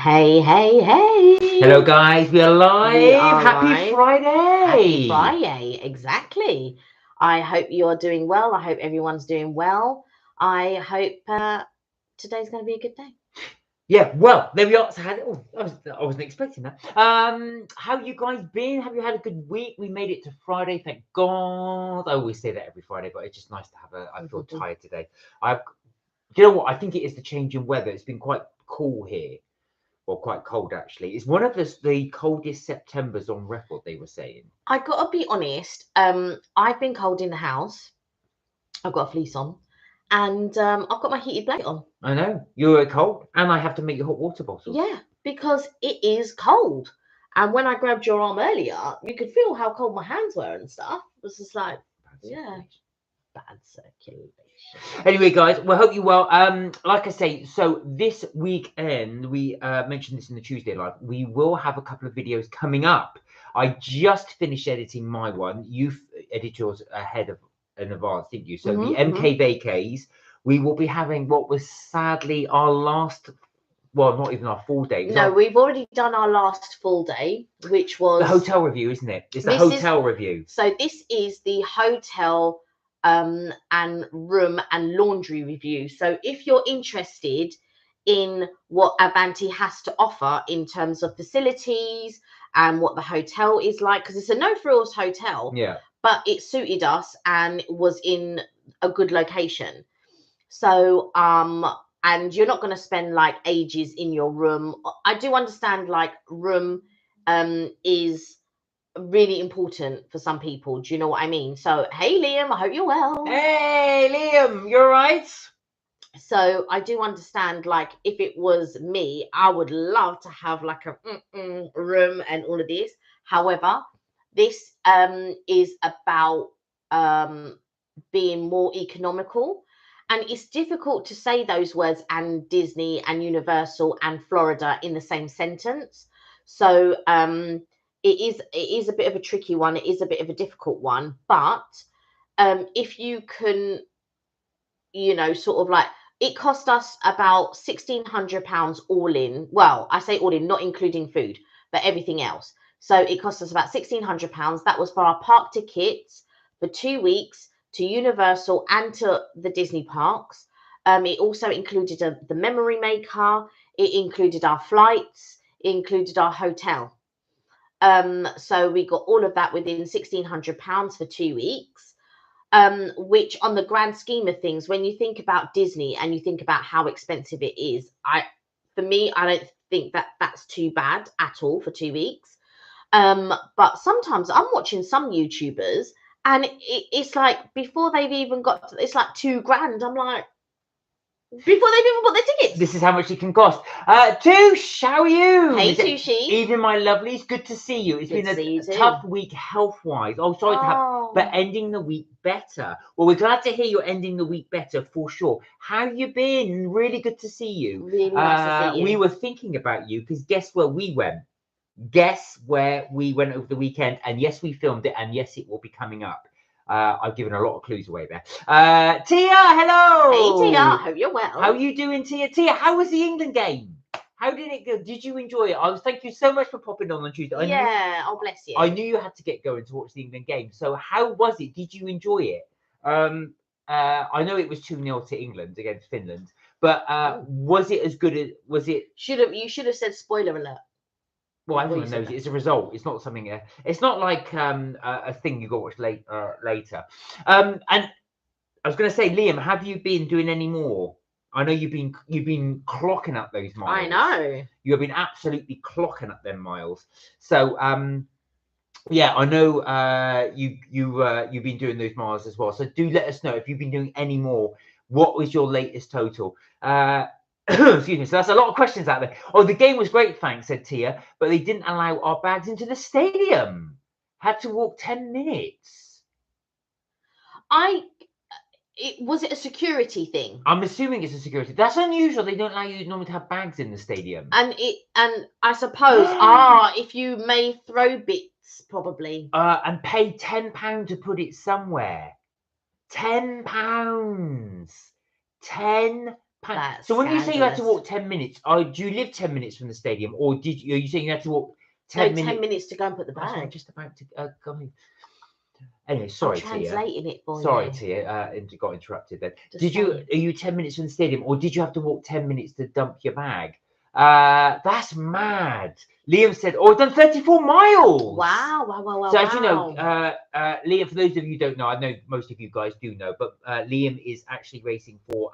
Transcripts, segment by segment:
Hey, hey, hey. Hello, guys. We are live. We are Happy live. Friday. Happy Fri-yay. Exactly. I hope you're doing well. I hope everyone's doing well. I hope today's going to be a good day. Yeah, well, there we are. So I wasn't expecting that. How you guys been? Have you had a good week? We made it to Friday, thank God. I always say that every Friday, but it's just nice to have I feel tired today. You know what? I think it is the change in weather. It's been quite cool here. Well, quite cold actually. It's one of the coldest Septembers on record, they were saying. I got to be honest. I've been cold in the house. I've got a fleece on. And I've got my heated blanket on. I know. You're cold, and I have to make you hot water bottles. Yeah, because it is cold. And when I grabbed your arm earlier, you could feel how cold my hands were and stuff. It was just like, yeah, bad circulation. Anyway, guys, we hope you well. Like I say, so this weekend we mentioned this in the Tuesday live. We will have a couple of videos coming up. I just finished editing my one. You edited yours ahead of in advance, didn't you? So the MK vacays, we will be having what was sadly our last. Well, not even our full day. No, we've already done our last full day, which was the hotel review, isn't it? It's the hotel review. So this is the hotel and room and laundry review. So if you're interested in what Avanti has to offer in terms of facilities and what the hotel is like, because it's a no frills hotel, Yeah, but it suited us and was in a good location. So and you're not going to spend like ages in your room. I do understand like room is really important for some people. Do you know what I mean? So, hey, Liam, I hope you're well. Hey, Liam, you're right. So, I do understand, like, if it was me, I would love to have like a room and all of this. However, this is about being more economical. And it's difficult to say those words and Disney and Universal and Florida in the same sentence. So, it is a bit of a tricky one. It is a bit of a difficult one. But if you can, sort of like, it cost us about £1,600 all in. Well, I say all in, not including food, but everything else. So it cost us about £1,600. That was for our park tickets for 2 weeks to Universal and to the Disney parks. It also included the memory maker. It included our flights. It included our hotel. So we got all of that within £1,600 for 2 weeks. Which on the grand scheme of things, when you think about Disney and you think about how expensive it is, for me, I don't think that that's too bad at all for 2 weeks. But sometimes I'm watching some YouTubers and it's like before they've even got, it's like £2,000. I'm like, before they've even bought their tickets. This is how much it can cost. Touche, how are you? Hey, Tushy. Evening, my lovelies. Good to see you. It's been a tough week health-wise. Oh, sorry to have, but ending the week better. Well, we're glad to hear you're ending the week better for sure. How you been? Really good to see you. Really nice to see you. We were thinking about you because guess where we went? Guess where we went over the weekend? And yes, we filmed it, and yes, it will be coming up. I've given a lot of clues away there. Tia, hello. Hey, Tia. Hope you're well. How are you doing, Tia? Tia, how was the England game? How did it go? Did you enjoy it? Thank you so much for popping on Tuesday. Oh, bless you. I knew you had to get going to watch the England game. So how was it? Did you enjoy it? I know it was 2-0 to England against Finland, but was it as good as you should have said spoiler alert. Well, everyone knows it. It's a result. It's not something. It's not like a thing you got to watch later. And I was going to say, Liam, have you been doing any more? I know you've been clocking up those miles. I know you have been absolutely clocking up them miles. So yeah, I know you've been doing those miles as well. So do let us know if you've been doing any more. What was your latest total? Excuse me. So that's a lot of questions out there. Oh, the game was great, thanks, said Tia, but they didn't allow our bags into the stadium. Had to walk 10 minutes. Was it a security thing? I'm assuming it's a security. That's unusual. They don't allow you normally to have bags in the stadium. And I suppose if you may throw bits, probably. And pay £10 to put it somewhere. £10. £10. That's So when you say you had to scandalous. walk 10 minutes, do you live 10 minutes from the stadium, or are you saying you had to walk 10 No, minutes? 10 minutes to go and put the That's what I'm bag. just about to go in. Anyway, I'm sorry, Tia. translating it for Sorry, you. Tia. Got interrupted then. Just saying. Are you 10 minutes from the stadium, or did you have to walk 10 minutes to dump your bag? That's mad. Liam said, "Oh, I've done 34 miles." Wow, wow, wow, wow, So as you know, wow. Liam, for those of you who don't know, I know most of you guys do know, but Liam is actually racing for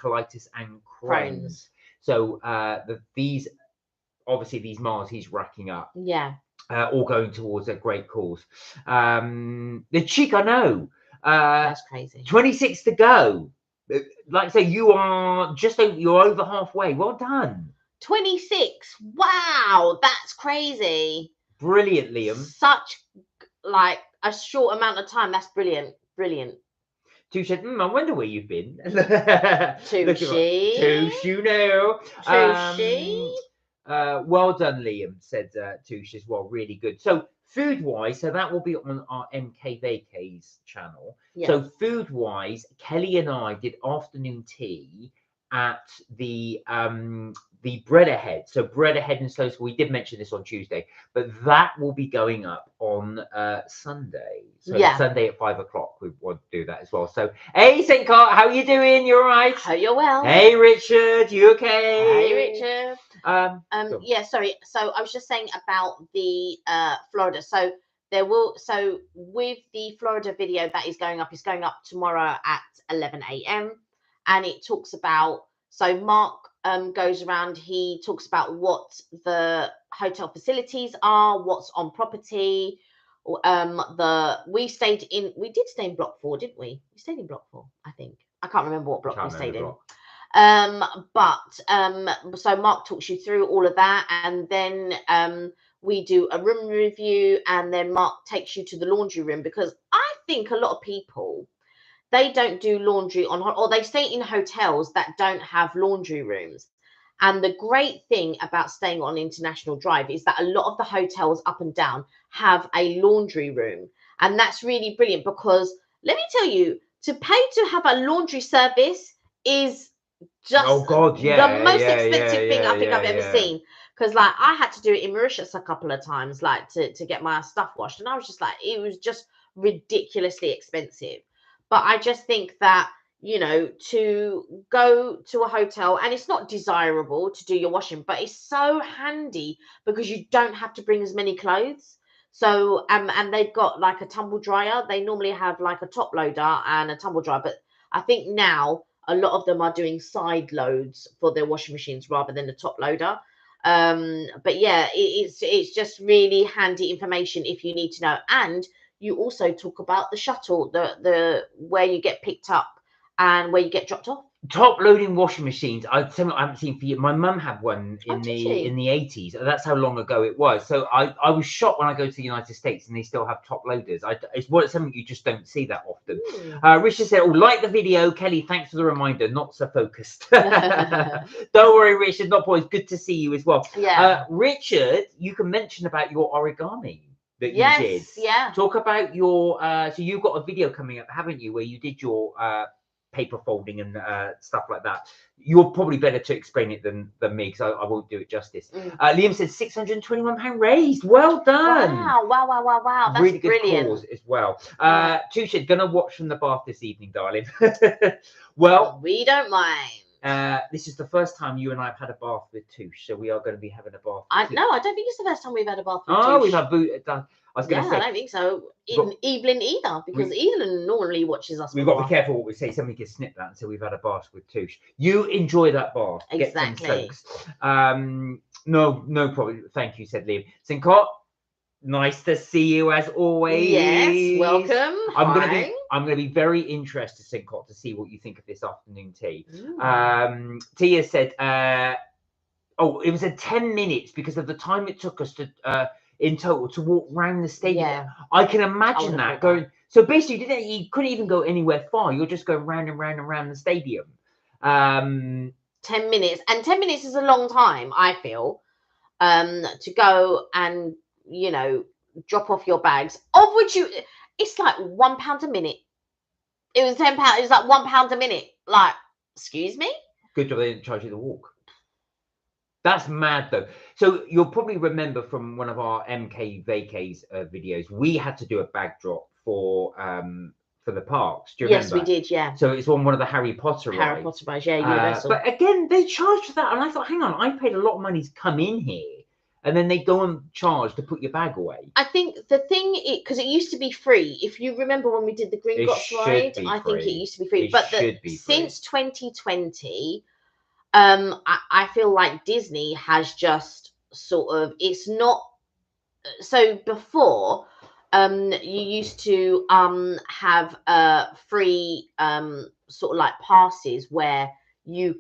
colitis and Crohn's. Crohn's. So these miles he's racking up, Yeah. all going towards a great cause. The cheek, I know. That's crazy. 26 to go. Like I say, you're over halfway. Well done. 26. Wow, that's crazy. Brilliant, Liam. Such like a short amount of time. That's brilliant. Brilliant. Touche said, I wonder where you've been. Touche. Touche, you know. Touche. Well done, Liam, said Touche as well. Really good. So food-wise, so that will be on our MK Vacays channel. Yeah. So food-wise, Kelly and I did afternoon tea at the Bread Ahead. So Bread Ahead and Slow. We did mention this on Tuesday, but that will be going up on Sunday. So Yeah. Sunday at 5 o'clock. We want to do that as well. So hey, St. Cart, how you doing? You all right? Hope you're well. Hey, Richard, you okay? Hey, Richard. Go. Yeah, sorry. So I was just saying about the Florida. So with the Florida video that is going up, it's going up tomorrow at 11 a.m. and it talks about, so Mark goes around, he talks about what the hotel facilities are, what's on property. We did stay in block 4, didn't we? We stayed in block 4, I think. I can't remember what block we stayed in. So Mark talks you through all of that, and then we do a room review, and then Mark takes you to the laundry room, because I think a lot of people, they don't do laundry or they stay in hotels that don't have laundry rooms. And the great thing about staying on International Drive is that a lot of the hotels up and down have a laundry room. And that's really brilliant, because let me tell you, to pay to have a laundry service is just the most expensive thing I think I've ever seen. Because like I had to do it in Mauritius a couple of times, like to get my stuff washed. And I was just like, it was just ridiculously expensive. But I just think that, you know, to go to a hotel, and it's not desirable to do your washing, but it's so handy because you don't have to bring as many clothes. So and they've got like a tumble dryer. They normally have like a top loader and a tumble dryer, but I think now a lot of them are doing side loads for their washing machines rather than the top loader. But yeah, it's just really handy information if you need to know. And you also talk about the shuttle, the where you get picked up and where you get dropped off. Top loading washing machines. I haven't seen for years. My mum had one in did the 80s. That's how long ago it was. So I was shocked when I go to the United States and they still have top loaders. It's something you just don't see that often. Richard said, "Oh, like the video, Kelly. Thanks for the reminder. Not so focused." Don't worry, Richard. Not boys. Good to see you as well. Yeah. Richard, you can mention about your origami that you did. Yeah. Talk about your. So you've got a video coming up, haven't you, where you did your paper folding and stuff like that. You're probably better to explain it than me, because I won't do it justice. Liam said £621 raised. Well done. Wow. That's really good brilliant. cause as well. Touche, gonna watch from the bath this evening, darling. Well, we don't mind. This is the first time you and I have had a bath with Touche, so we are going to be having a bath. No, I don't think it's the first time we've had a bath with Touche. Oh, we've had I was going to say, I don't think so. Evelyn either, because Evelyn normally watches us. We've got to be careful what we say. Somebody can snip that. So we've had a bath with Touche. You enjoy that bath. Exactly. Get some soaks. No problem. Thank you, said Liam. Sincott, nice to see you as always. Yes, welcome. I'm gonna be very interested, Sincott, to see what you think of this afternoon tea. Tia said, it was 10 minutes because of the time it took us to in total to walk around the stadium. Yeah. I can imagine that going. So basically, you couldn't even go anywhere far. You're just going round and round and round the stadium. 10 minutes, and 10 minutes is a long time, I feel, to go and, you know, drop off your bags, of which it's like £1 a minute. It was £10. It was like £1 a minute. Like, excuse me. Good job they didn't charge you the walk. That's mad though. So you'll probably remember from one of our MK vacays videos, we had to do a bag drop for the parks. Do you Yes, remember? we did. Yeah. So it's on one of the Harry Potter Harry rides. Potter rides. Yeah, Universal. But again, they charged for that, and I thought, hang on, I paid a lot of money to come in here, and then they go and charge to put your bag away. I think the thing is, because it used to be free. If you remember when we did the Gringotts ride, I think it used to be free. But since 2020, I feel like Disney has just sort of, it's not. So before, you used to have free sort of like passes where you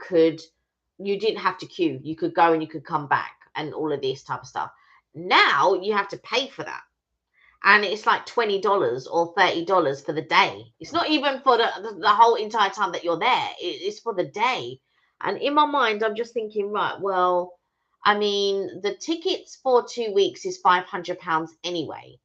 didn't have to queue. You could go and you could come back and all of this type of stuff. Now you have to pay for that. And it's like $20 or $30 for the day. It's not even for the whole entire time that you're there. It's for the day. And in my mind, I'm just thinking, right, well, I mean, the tickets for 2 weeks is £500 anyway.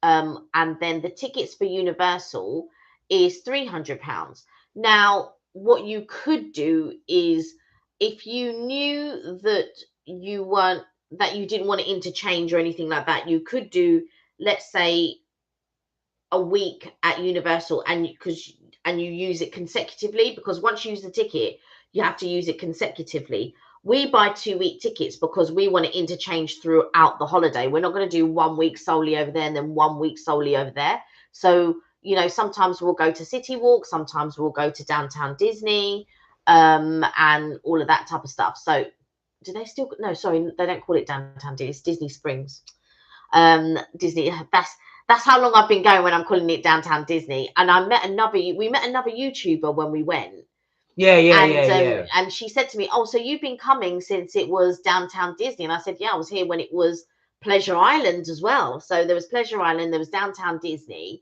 And then the tickets for Universal is £300. Now, what you could do is, if you knew that you didn't want to interchange or anything like that, you could do, let's say, a week at Universal, and you use it consecutively, because once you use the ticket, you have to use it consecutively. We buy 2-week tickets because we want to interchange throughout the holiday. We're not going to do 1 week solely over there and then 1 week solely over there. So, sometimes we'll go to City Walk, sometimes we'll go to Downtown Disney, and all of that type of stuff. So, do they still? No, sorry, they don't call it Downtown Disney. It's Disney Springs. Disney. That's how long I've been going when I'm calling it Downtown Disney. And we met another YouTuber when we went. Yeah. And she said to me, "Oh, so you've been coming since it was Downtown Disney?" And I said, "Yeah, I was here when it was Pleasure Island as well." So there was Pleasure Island, there was Downtown Disney,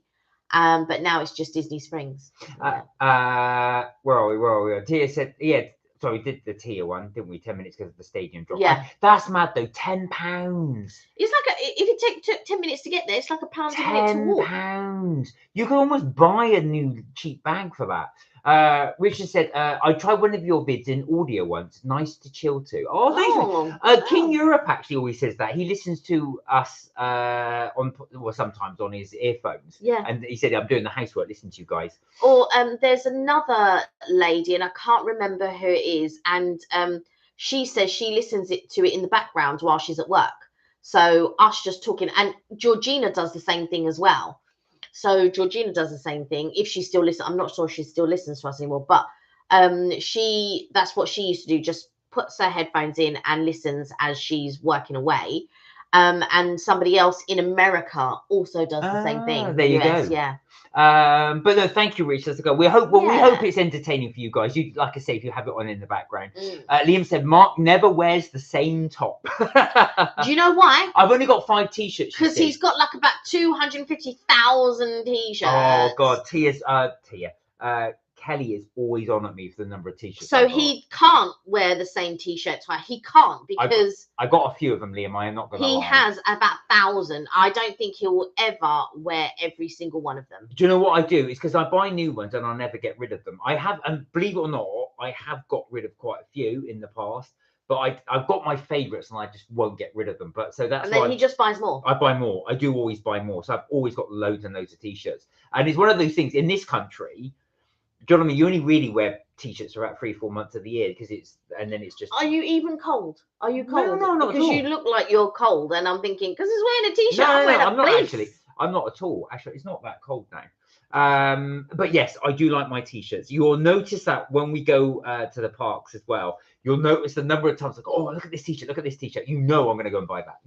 but now it's just Disney Springs. Where are we? Tia said, yeah. Sorry, we did the Tia one, didn't we? 10 minutes because of the stadium drop. Yeah, that's mad though. £10. It's like if it took 10 minutes to get there, it's like £1 a minute to walk. £10. You can almost buy a new cheap bag for that. Richard said, I tried one of your vids in audio once. Nice to chill to. King Europe actually always says that. He listens to us sometimes on his earphones. Yeah. And he said, I'm doing the housework, listening to you guys. Or there's another lady, and I can't remember who it is, and she says she listens to it in the background while she's at work. So us just talking, and Georgina does the same thing as well. So Georgina does the same thing. If she still listens, I'm not sure she still listens to us anymore, but that's what she used to do. Just puts her headphones in and listens as she's working away. And somebody else in America also does the same thing. There you go. Yeah. But no, thank you, Rich. We hope it's entertaining for you guys. You, like I say, if you have it on in the background. Liam said Mark never wears the same top. Do you know why? I've only got 5 t-shirts. Because he's got like about 250,000 t-shirts. Oh God, Kelly is always on at me for the number of t-shirts. So he can't wear the same t-shirt twice. He can't, because I got a few of them, Liam. I am not going to lie. He has about 1,000. I don't think he will ever wear every single one of them. Do you know what I do? It's because I buy new ones and I never get rid of them. I have, and believe it or not, I have got rid of quite a few in the past. But I've got my favourites and I just won't get rid of them. But so that's and then he just buys more. I buy more. I do always buy more. So I've always got loads and loads of t-shirts. And it's one of those things in this country. Do you know what I mean? You only really wear t-shirts for about 3-4 months of the year because then it's just. Are you even cold? Are you cold? No, not because at all. You look like you're cold, and I'm thinking because he's wearing a t-shirt. No, I'm not actually. I'm not at all. Actually, it's not that cold now. But yes, I do like my t-shirts. You'll notice that when we go to the parks as well, you'll notice the number of times like, oh, look at this t-shirt, look at this t-shirt. I'm going to go and buy that.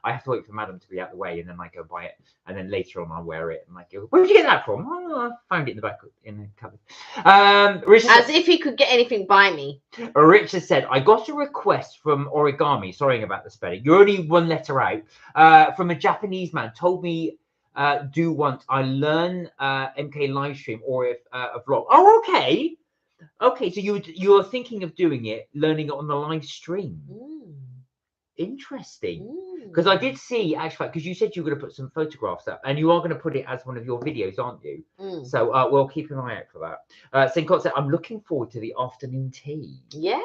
I have to wait for Madam to be out of the way and then I go buy it. And then later on I'll wear it and I go, where did you get that from? Oh, I found it in the back in the cupboard. As if he could get anything by me. Richard said, I got a request from Origami, sorry about the spelling. You're only one letter out, from a Japanese man, told me do once I learn MK live stream or if a vlog. Oh, okay. Okay, so you're thinking of doing it, learning it on the live stream. Interesting. Because I did see, actually, because you said you were going to put some photographs up, and you are going to put it as one of your videos, aren't you? So we'll keep an eye out for that. St. Concept, I'm looking forward to the afternoon tea. Yeah.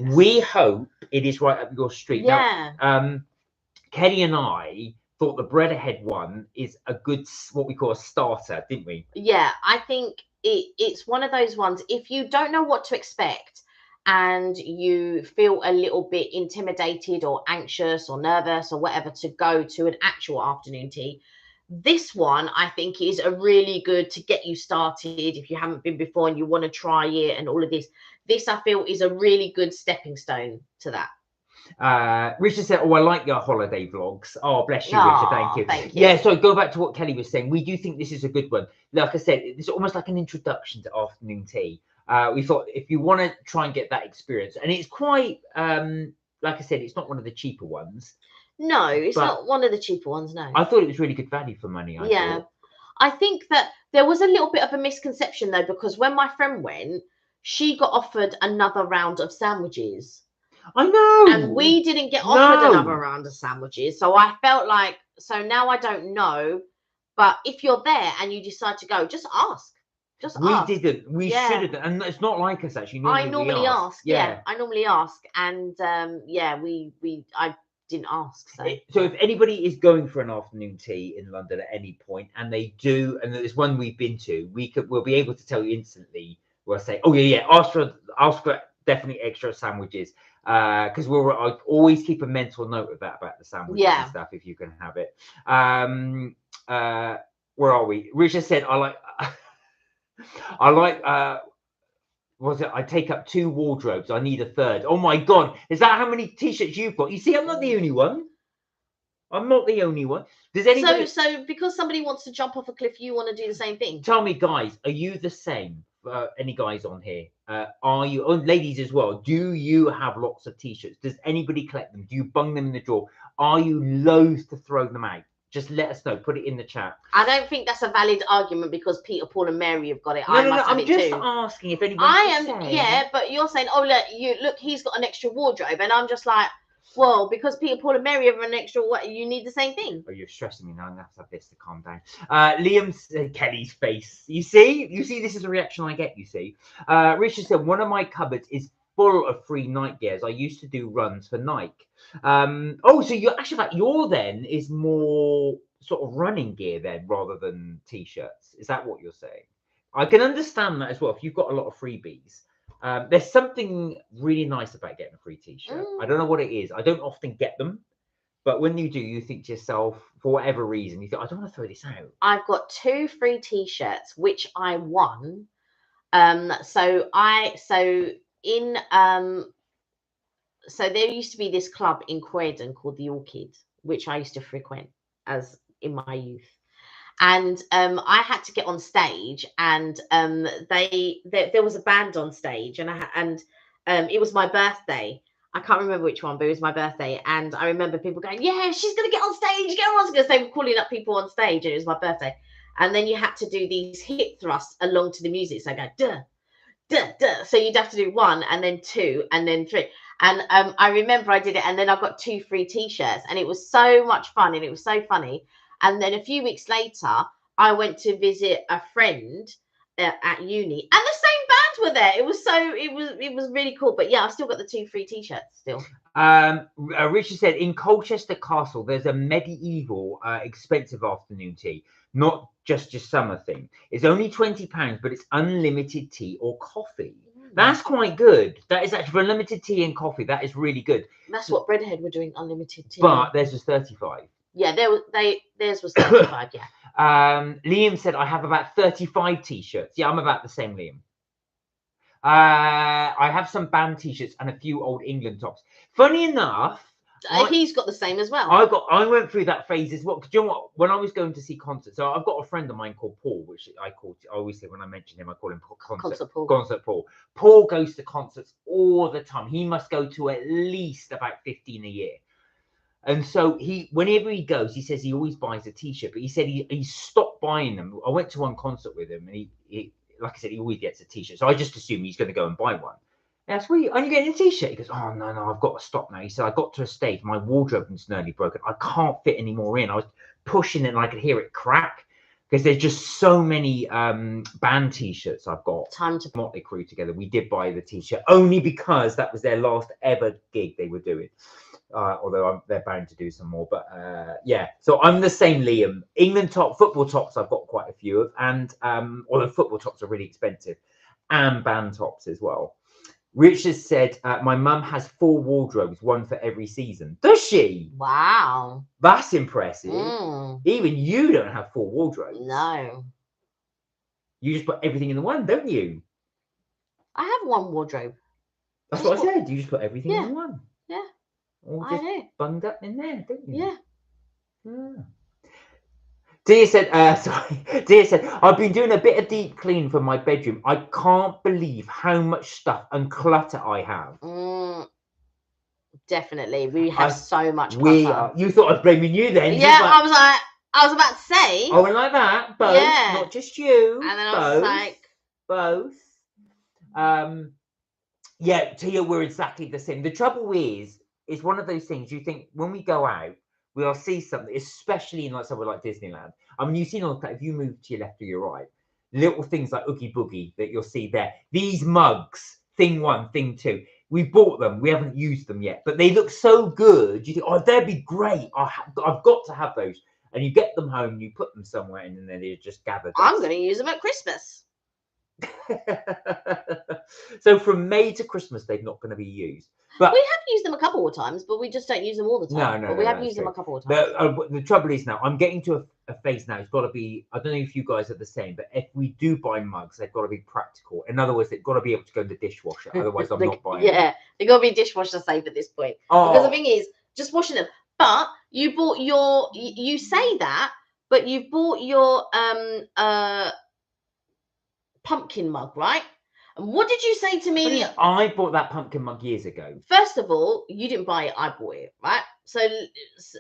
We hope it is right up your street. Yeah. Now, Kelly and I thought the bread ahead one is a good, what we call a starter, didn't we? Yeah, I think it's one of those ones. If you don't know what to expect and you feel a little bit intimidated or anxious or nervous or whatever to go to an actual afternoon tea, this one I think is a really good to get you started if you haven't been before and you want to try it and all of this. This I feel is a really good stepping stone to that. Richard said, "Oh, I like your holiday vlogs." Oh, bless you, Richard. Thank you. Thank you. Yeah, so go back to what Kelly was saying. We do think this is a good one. Like I said, it's almost like an introduction to afternoon tea. We thought if you want to try and get that experience, and it's quite, like I said, it's not one of the cheaper ones. No, it's not one of the cheaper ones. No, I thought it was really good value for money. I think that there was a little bit of a misconception though, because when my friend went, she got offered another round of sandwiches. I know. And we didn't get offered another round of sandwiches. So I felt like, so now I don't know. But if you're there and you decide to go, just ask. Just ask. We didn't. We should have. And it's not like us, actually. I normally ask. Yeah, I normally ask. And I didn't ask. So if anybody is going for an afternoon tea in London at any point, and they do, and there's one we've been to, we'll be able to tell you instantly. We'll say, oh yeah, ask for definitely extra sandwiches. Because I always keep a mental note of that about the sandwiches and stuff if you can have it. Where are we? Richard said, I take up 2 wardrobes. I need a third. Oh my God, is that how many t-shirts you've got? You see, I'm not the only one. I'm not the only one. Does anybody? So because somebody wants to jump off a cliff, you want to do the same thing? Tell me, guys, are you the same? Any guys on here? Are you, ladies as well? Do you have lots of t-shirts? Does anybody collect them? Do you bung them in the drawer? Are you loath to throw them out? Just let us know. Put it in the chat. I don't think that's a valid argument because Peter, Paul, and Mary have got it. No, I'm just asking if anybody. Yeah, but you're saying, oh look, he's got an extra wardrobe, and I'm just like, well, because Peter, Paul, and Mary have an extra, what you need the same thing. Oh, you're stressing me now. I'm gonna have to have this to calm down. Liam said, Kelly's face. You see, this is the reaction I get. You see, Richard said one of my cupboards is full of free night gears. I used to do runs for Nike. So you're actually your then is more sort of running gear then rather than t-shirts. Is that what you're saying? I can understand that as well. If you've got a lot of freebies. There's something really nice about getting a free t-shirt. I don't know what it is. I don't often get them, but when you do, you think to yourself, for whatever reason, you think, I don't want to throw this out. I've got 2 free t-shirts which I won. So there used to be this club in Croydon called the Orchid, which I used to frequent as in my youth. And I had to get on stage, and there was a band on stage, and it was my birthday. I can't remember which one, but it was my birthday, and I remember people going, "Yeah, she's gonna get on stage, get on!" Because they were calling up people on stage, and it was my birthday. And then you had to do these hip thrusts along to the music. So I go duh, duh, duh. So you'd have to do 1, and then 2, and then 3. And I remember I did it, and then I got 2 free t-shirts, and it was so much fun, and it was so funny. And then a few weeks later, I went to visit a friend at uni, and the same bands were there. It was really cool. But yeah, I've still got the 2 free t-shirts still. Richard said in Colchester Castle, there's a medieval expensive afternoon tea, not just your summer thing. It's only £20, but it's unlimited tea or coffee. That's quite good. That is actually for unlimited tea and coffee. That is really good. That's what Breadhead were doing, unlimited tea. But theirs was 35. Yeah, theirs was 35. Yeah. Liam said I have about 35 t-shirts. Yeah, I'm about the same, Liam. I have some band t-shirts and a few old England tops. Funny enough, he's got the same as well. I went through that phase as well. Do you know what? When I was going to see concerts, so I've got a friend of mine called Paul, which I always say when I mention him, I call him Concert Paul. Paul goes to concerts all the time. He must go to at least about 15 a year. And so whenever he goes, he says he always buys a t-shirt, but he said he stopped buying them. I went to one concert with him, and he like I said, he always gets a t-shirt. So I just assume he's going to go and buy one. That's where you getting a t-shirt. He goes, oh no, I've got to stop now. He said, I got to a stage, my wardrobe was nearly broken. I can't fit any more in. I was pushing it and I could hear it crack because there's just so many band t-shirts I've got. Time to Motley Crue together. We did buy the t-shirt only because that was their last ever gig they were doing. Although they're bound to do some more, but yeah. So I'm the same, Liam. England football tops I've got quite a few of, and although football tops are really expensive, and band tops as well. Richard said, my mum has 4 wardrobes, one for every season. Does she? Wow. That's impressive. Mm. Even you don't have 4 wardrobes. No. You just put everything in the one, don't you? I have one wardrobe. That's what I said. You just put everything Yeah. in the one. Yeah. All I just do. bunged up in there, don't you? Yeah. Yeah. Dear said, Dear said, I've been doing a bit of deep clean for my bedroom. I can't believe how much stuff and clutter I have. Definitely. We have so much clutter. We are. You thought I was blaming you then. Yeah, I was about to say. I went like that. Both. Yeah. Not just you. And then both, I was like. Both. Yeah, Tia, we're exactly the same. The trouble is, it's one of those things you think when we go out, we'll see something, especially in like somewhere like Disneyland. I mean, you've seen on the if you move to your left or your right, little things like Oogie Boogie that you'll see there. These mugs, thing 1, thing 2. We bought them. We haven't used them yet, but they look so good. You think, oh, they'd be great. I've got to have those. And you get them home, you put them somewhere, and then they're just gathered. I'm going to use them at Christmas. So from May to Christmas, they're not going to be used. But we have used them a couple of times, but we just don't use them all the time. No, but we have used them a couple of times. But the trouble is now, I'm getting to a phase now. It's got to be. I don't know if you guys are the same, but if we do buy mugs, they've got to be practical. In other words, they've got to be able to go in the dishwasher. Otherwise, I'm not buying. Yeah, they've got to be dishwasher safe at this point. Oh. Because the thing is, just washing them. But you bought your. You say that, but you bought your pumpkin mug, right? And what did you say to me? I bought that pumpkin mug years ago. First of all, you didn't buy it; I bought it, right? So,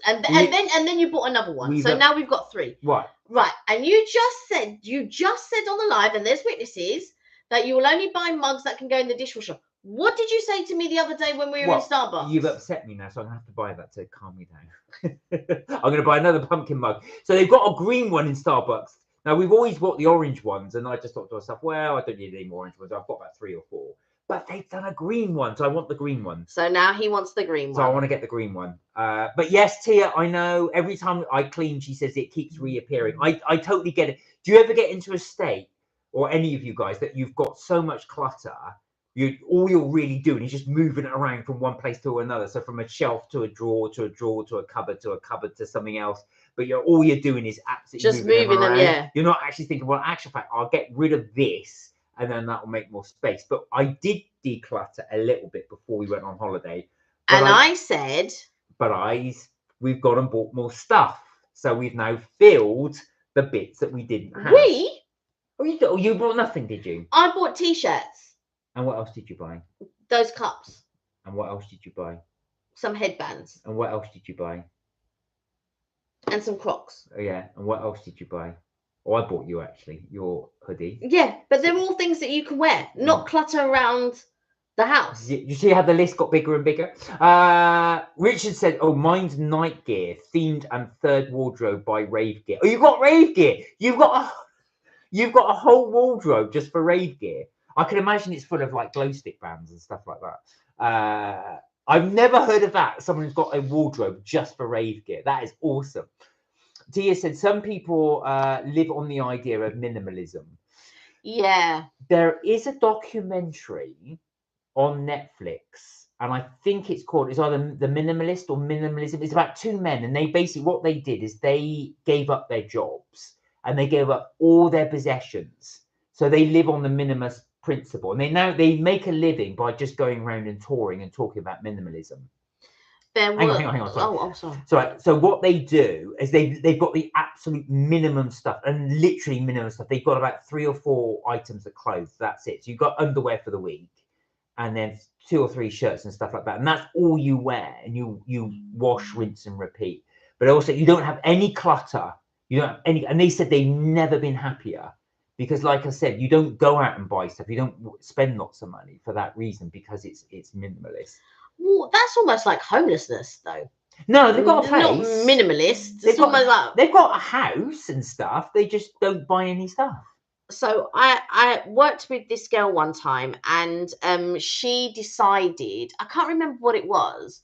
and then you bought another one. So now we've got 3. Right. And you just said on the live, and there's witnesses that you will only buy mugs that can go in the dishwasher. What did you say to me the other day when we were in Starbucks? You've upset me now, so I'm gonna have to buy that to calm me down. I'm gonna buy another pumpkin mug. So they've got a green one in Starbucks. Now, we've always bought the orange ones, and I just thought to myself, well, I don't need any more orange ones. I've got about 3 or 4. But they've done a green one, so I want the green one. So now he wants the green one. So I want to get the green one. But yes, Tia, I know every time I clean, she says it keeps reappearing. I totally get it. Do you ever get into a state, or any of you guys, that you've got so much clutter, all you're really doing is just moving it around from one place to another. So from a shelf to a drawer to a drawer to a cupboard to something else. But all you're doing is absolutely just moving them. Yeah. You're not actually thinking, well, actual fact, I'll get rid of this and then that will make more space. But I did declutter a little bit before we went on holiday. And I said, we've gone and bought more stuff. So we've now filled the bits that we didn't have. You bought nothing, did you? I bought t-shirts. And what else did you buy? Those cups. And what else did you buy? Some headbands. And what else did you buy? And some Crocs. Oh, yeah. And what else did you buy? Oh, I bought you, actually, your hoodie. Yeah, but they're all things that you can wear, not clutter around the house. You see how the list got bigger and bigger? Richard said, oh, mine's night gear, themed and 3rd wardrobe by Rave Gear. Oh, you got Rave Gear. You've got a whole wardrobe just for Rave Gear. I can imagine it's full of like glow stick bands and stuff like that. I've never heard of that. Someone who's got a wardrobe just for Rave Gear. That is awesome. Tia said some people live on the idea of minimalism. Yeah. There is a documentary on Netflix, and I think it's either The Minimalist or Minimalism. It's about 2 men, and they basically, what they did is they gave up their jobs and they gave up all their possessions. So they live on the minimalist principle, and they make a living by just going around and touring and talking about minimalism. Hang on. Sorry. So what they do is they've got the absolute minimum stuff, and literally minimum stuff. They've got about 3 or 4 items of clothes. That's it. So you've got underwear for the week, and then 2 or 3 shirts and stuff like that. And that's all you wear, and you wash, rinse, and repeat. But also, you don't have any clutter. You don't have any. And they said they've never been happier because like I said, you don't go out and buy stuff. You don't spend lots of money for that reason, because it's minimalist. Well, that's almost like homelessness, though. No, they've got a Not place. minimalist. They've It's almost like got, they've got a house and stuff. They just don't buy any stuff. so I worked with this girl one time, and she decided, I can't remember what it was,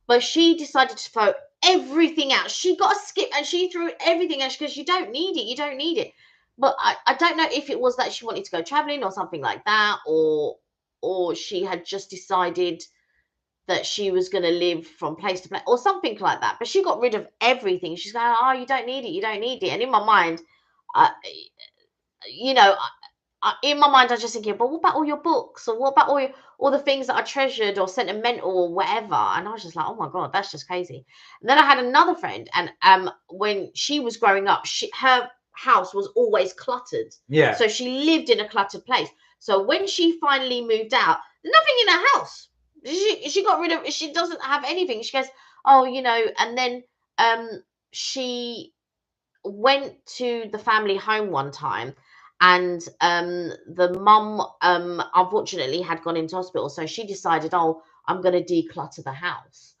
but she decided to throw everything out. She got a skip and she threw everything out because you don't need it. You don't need it. But I don't know if it was that she wanted to go traveling or something like that, or she had just decided that she was going to live from place to place or something like that. But she got rid of everything. She's going, oh, you don't need it. You don't need it. And in my mind, uh, you know, in my mind, I was just thinking, but what about all your books, or what about all the things that I treasured or sentimental or whatever? And I was just like, oh my god, that's just crazy. And then I had another friend, and when she was growing up, her house was always cluttered. Yeah. So she lived in a cluttered place. So when she finally moved out, there's nothing in her house. She got rid of. She doesn't have anything. She goes, oh, and then she went to the family home one time, and the mum unfortunately had gone into hospital, so she decided, oh, I'm going to declutter the house,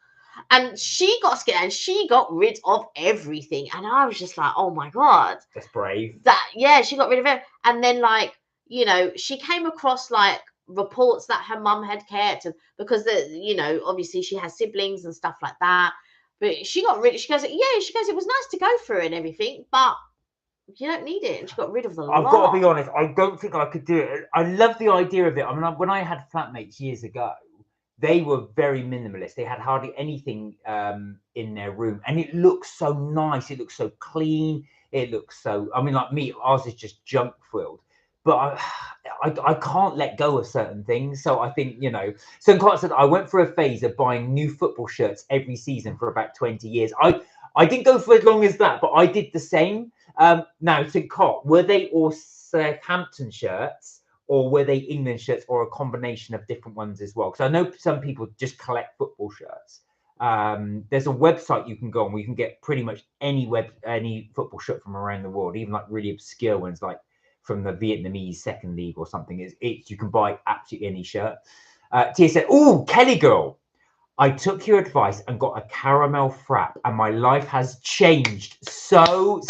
and she got scared and she got rid of everything, and I was just like, oh my god, That's brave. She got rid of it. And then, like, she came across like reports that her mum had kept, because obviously she has siblings and stuff like that. But she got rid. She goes, it was nice to go through and everything, but you don't need it. And she got rid of the lot. I've got to be honest, I don't think I could do it. I love the idea of it. I mean, when I had flatmates years ago, they were very minimalist. They had hardly anything in their room, and it looks so nice. It looks so clean. It looks so. I mean, like me, ours is just junk filled. But I can't let go of certain things. So I think, so in concert, I went through a phase of buying new football shirts every season for about 20 years. I didn't go for as long as that, but I did the same. Now, St. Cot, were they all Southampton shirts, or were they England shirts, or a combination of different ones as well? Because I know some people just collect football shirts. There's a website you can go on where you can get pretty much any football shirt from around the world, even like really obscure ones, like from the Vietnamese second league or something. You can buy absolutely any shirt. Tia said, oh, Kelly girl, I took your advice and got a caramel frap, and my life has changed so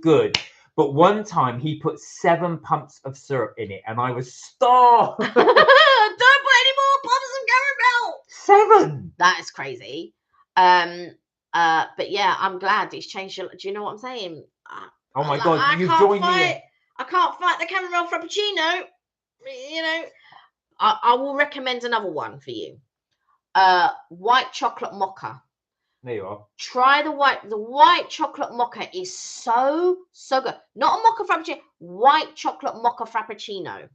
good. But one time he put 7 pumps of syrup in it, and I was starved. Don't put any more pumps of caramel. 7. That is crazy. But yeah, I'm glad it's changed. Do you know what I'm saying? Oh my god, you joined me. I can't fight the caramel frappuccino. I will recommend another one for you. White chocolate mocha. There you are. Try the white chocolate mocha is so good. Not a mocha frappuccino, white chocolate mocha frappuccino.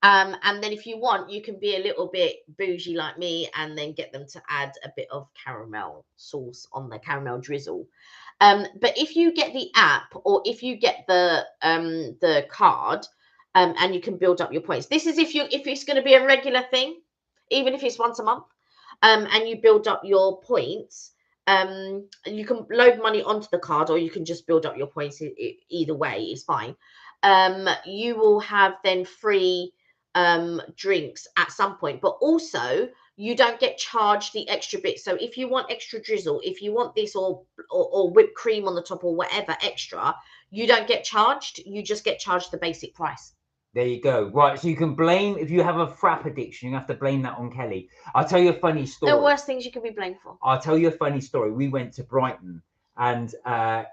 And then if you want, you can be a little bit bougie like me, and then get them to add a bit of caramel sauce on the caramel drizzle. But if you get the app, or if you get the card, and you can build up your points. This is if it's going to be a regular thing, even if it's once a month, and you build up your points. You can load money onto the card, or you can just build up your points. Either way is fine. You will have then free drinks at some point, but also you don't get charged the extra bit. So if you want extra drizzle, if you want this, or whipped cream on the top, or whatever extra, you don't get charged. You just get charged the basic price. There you go. Right, so you can blame, if you have a frap addiction, you have to blame that on Kelly. I'll tell you a funny story. The worst things you can be blamed for. I'll tell you a funny story. We went to Brighton, and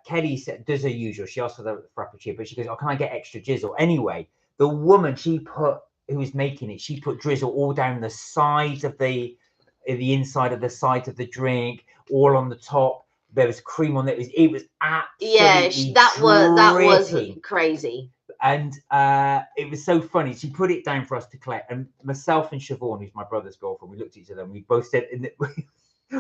Kelly does her usual. She asked for the frappuccino, but she goes, oh, can I get extra drizzle? Anyway, the woman who was making it, she put drizzle all down the sides of the inside of the sides of the drink, all on the top. There was cream on it. It was absolutely that was crazy. And it was so funny. She put it down for us to collect, and myself and Siobhan, who's my brother's girlfriend, we looked at each other and we both said,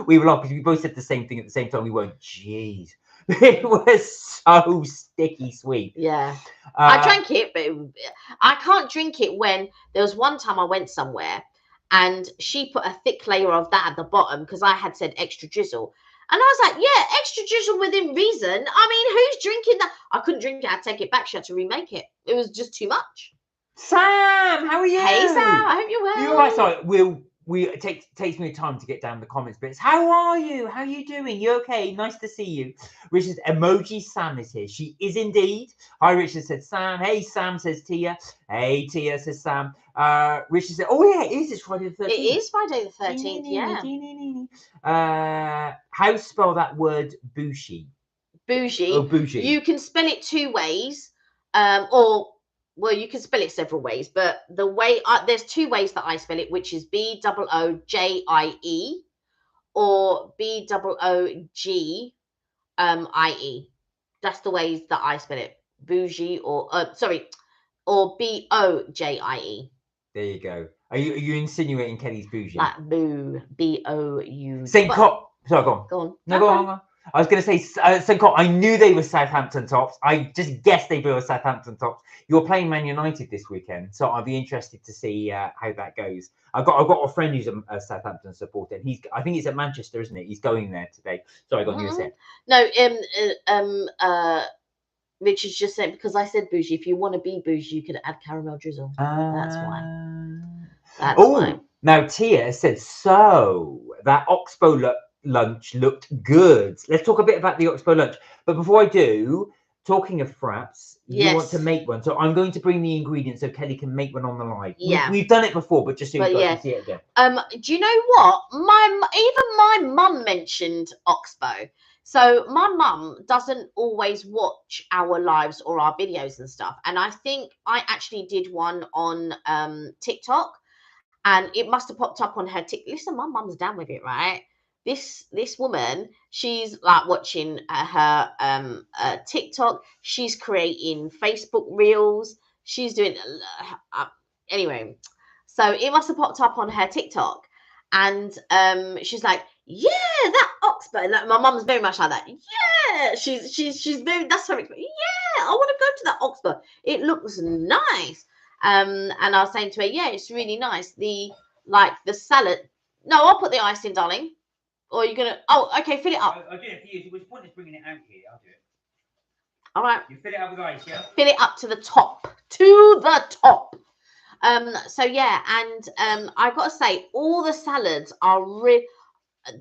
we were laughing because we both said the same thing at the same time. We went, "Jeez." It was so sticky sweet. Yeah. I drank it, but I can't drink it when there was one time I went somewhere and she put a thick layer of that at the bottom because I had said extra drizzle. And I was like, yeah, extra drizzle within reason. I mean, who's drinking that? I couldn't drink it. I'd take it back. She had to remake it. It was just too much. Sam, how are you? Hey Sam, I hope you're well. You're right. Sorry, it takes me time to get down the comments bits. How are you? How are you doing? You okay? Nice to see you. Richard, emoji Sam is here. She is indeed. Hi, Richard said Sam. Hey, Sam says Tia. Hey, Tia says Sam. Richard said, oh yeah, it is. It's Friday the 13th. It is Friday the 13th. Yeah. How to spell that word bougie? Bougie. Oh, bougie. You can spell it two ways, well, you can spell it several ways, but the way there's two ways that I spell it, which is BOOJIE or BOOGIE. That's the ways that I spell it. Bougie or or BOJIE. There you go. Are you insinuating Kelly's bougie? Like boo, BOU. St. Cot. Sorry, go on. Go on. No, go on. I was going to say St. Cot. I knew they were Southampton tops. I just guessed they were Southampton tops. You're playing Man United this weekend, so I'll be interested to see how that goes. I've got a friend who's a Southampton supporter. And I think he's at Manchester, isn't it? He's going there today. Sorry, go on. You said. No, Richard's just said, because I said bougie. If you want to be bougie, you could add caramel drizzle. That's why. That's why. Now Tia said, so that Oxbow lunch looked good. Let's talk a bit about the Oxbow lunch. But before I do, talking of fraps, you want to make one. So I'm going to bring the ingredients so Kelly can make one on the live. Yeah. We've done it before, but just so you guys can see it again. Do you know what? Even my mum mentioned Oxbow. So my mum doesn't always watch our lives or our videos and stuff. And I think I actually did one on TikTok, and it must have popped up on her TikTok. Listen, my mum's down with it, right? This woman, she's like watching her TikTok. She's creating Facebook reels. She's doing anyway. So it must have popped up on her TikTok, and she's like, yeah, that Oxbow. Like, my mum's very much like that. Yeah, she's very. That's her. Yeah, I want to go to that Oxbow. It looks nice. And I was saying to her, yeah, it's really nice. The salad. No, I'll put the ice in, darling. Or you're gonna? Oh, okay, fill it up. I'll do it for you. What's the point of bringing it out here? I'll do it. All right. You fill it up with ice, yeah. Fill it up to the top. To the top. So yeah, and I gotta say, all the salads are really.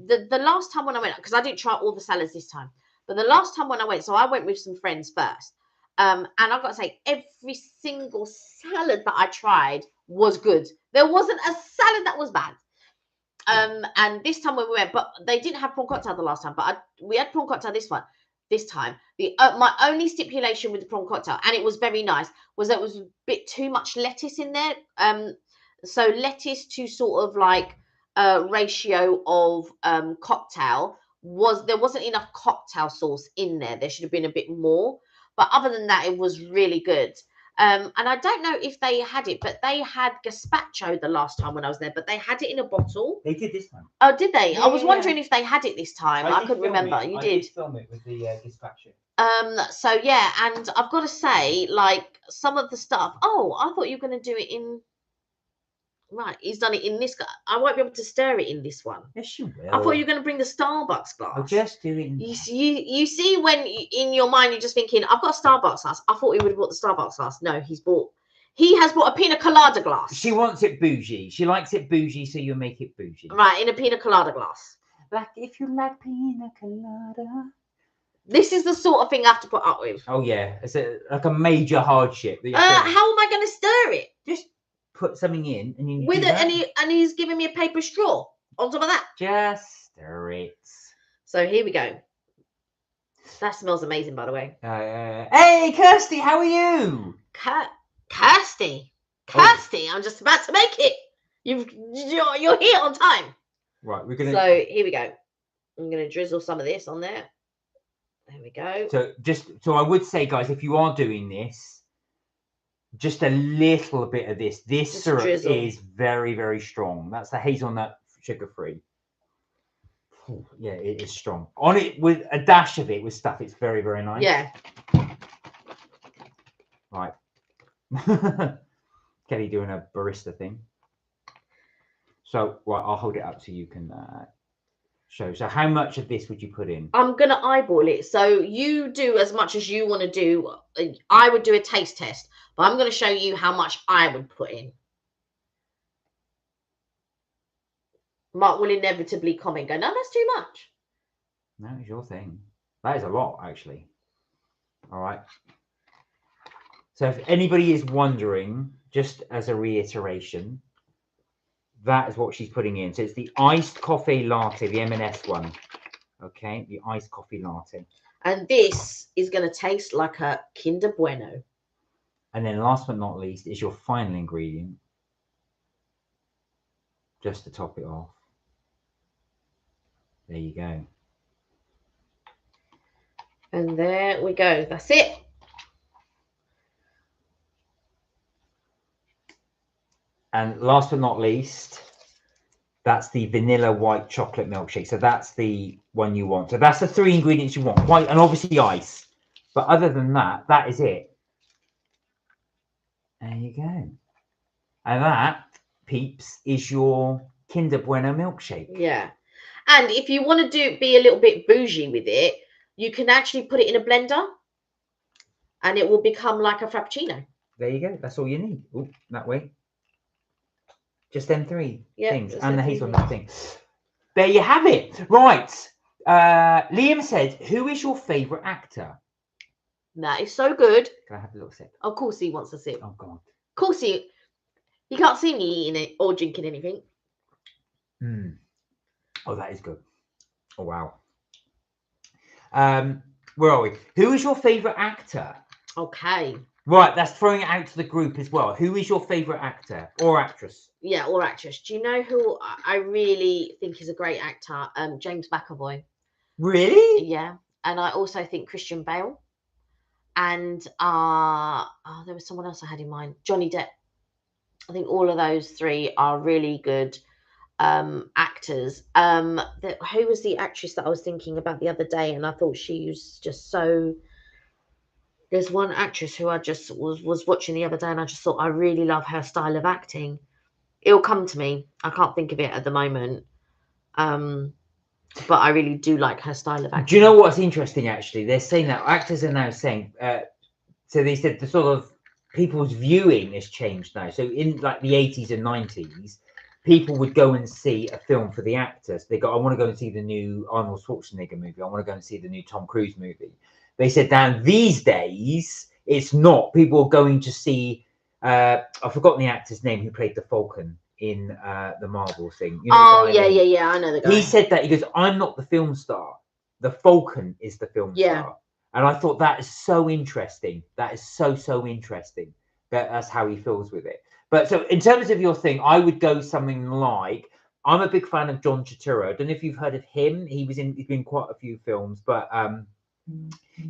The last time when I went, because I didn't try all the salads this time, but the last time when I went, so I went with some friends first, and I've got to say, every single salad that I tried was good. There wasn't a salad that was bad. And this time when we went, but they didn't have prawn cocktail the last time, but we had prawn cocktail this time. My only stipulation with the prawn cocktail, and it was very nice, was that it was a bit too much lettuce in there. So lettuce to sort of like ratio of cocktail there wasn't enough cocktail sauce in there. There should have been a bit more, but other than that, it was really good. And I don't know if they had it, but they had gazpacho the last time when I was there, but they had it in a bottle. They did this time. Oh, did they? Yeah, I was wondering if they had it this time. I couldn't remember. You did. I did film it with the gazpacho. So yeah, and I've got to say, like, some of the stuff. Oh, I thought you were going to do it in. Right, he's done it in this. I won't be able to stir it in this one. Yes, you will. I thought you were going to bring the Starbucks glass. I'll just do it. You see, when in your mind you're just thinking, I've got a Starbucks glass. I thought he would have bought the Starbucks glass. No, he has bought a pina colada glass. She wants it bougie. She likes it bougie, so you make it bougie. Right, in a pina colada glass. Like if you like pina colada. This is the sort of thing I have to put up with. Oh yeah, it's like a major hardship. How am I going to stir it? Just put something in, and you with it, and he's giving me a paper straw on top of that. Just stir it. So here we go. That smells amazing, by the way. Hey, Kirsty, how are you? Kirsty, I'm just about to make it. You're here on time. Right, we're gonna. So here we go. I'm gonna drizzle some of this on there. There we go. So I would say, guys, if you are doing this, just a little bit of this. This syrup is very, very strong. That's the hazelnut sugar-free. Yeah, it is strong. On it with a dash of it with stuff. It's very, very nice. Yeah. Right. Kelly doing a barista thing. So, right, I'll hold it up so you can. So how much of this would you put in? I'm gonna eyeball it. So you do as much as you want to do. I would do a taste test, but I'm gonna show you how much I would put in. Mark will inevitably comment, go, no, that's too much. No, it's your thing. That is a lot, actually. All right. So if anybody is wondering, just as a reiteration, that is what she's putting in. So it's the iced coffee latte, the M&S one. Okay, the iced coffee latte. And this is going to taste like a Kinder Bueno. And then last but not least is your final ingredient. Just to top it off. There you go. And there we go. That's it. And last but not least, that's the vanilla white chocolate milkshake. So that's the one you want. So that's the 3 ingredients you want. White and obviously ice. But other than that, that is it. There you go. And that, peeps, is your Kinder Bueno milkshake. Yeah. And if you want to be a little bit bougie with it, you can actually put it in a blender and it will become like a Frappuccino. There you go. That's all you need. Ooh, that way. Just them 3 things and the hazelnut thing. There you have it. Right. Liam said, who is your favourite actor? That is so good. Can I have a little sip? Of course he wants a sip. Oh, God. Of course you can't see me eating it or drinking anything. Oh, that is good. Oh, wow. Where are we? Who is your favourite actor? Okay. Right, that's throwing it out to the group as well. Who is your favourite actor or actress? Yeah, or actress. Do you know who I really think is a great actor? James McAvoy. Really? Yeah. And I also think Christian Bale. And there was someone else I had in mind. Johnny Depp. I think all of those 3 are really good actors. Who was the actress that I was thinking about the other day? And I thought she was just so... There's one actress who I just was watching the other day and I just thought I really love her style of acting. It'll come to me. I can't think of it at the moment. But I really do like her style of acting. Do you know what's interesting, actually? They're saying that actors are now saying... so they said the sort of people's viewing has changed now. So in like the 80s and 90s, people would go and see a film for the actors. They go, I want to go and see the new Arnold Schwarzenegger movie. I want to go and see the new Tom Cruise movie. They said now these days, it's not. People are going to see, I've forgotten the actor's name who played the Falcon in the Marvel thing. You know, yeah. I know the guy. He said that, he goes, I'm not the film star. The Falcon is the film star. And I thought that is so interesting. That is so interesting. That's how he feels with it. But so in terms of your thing, I would go something like, I'm a big fan of John Turturro. I don't know if you've heard of him. He's been quite a few films, but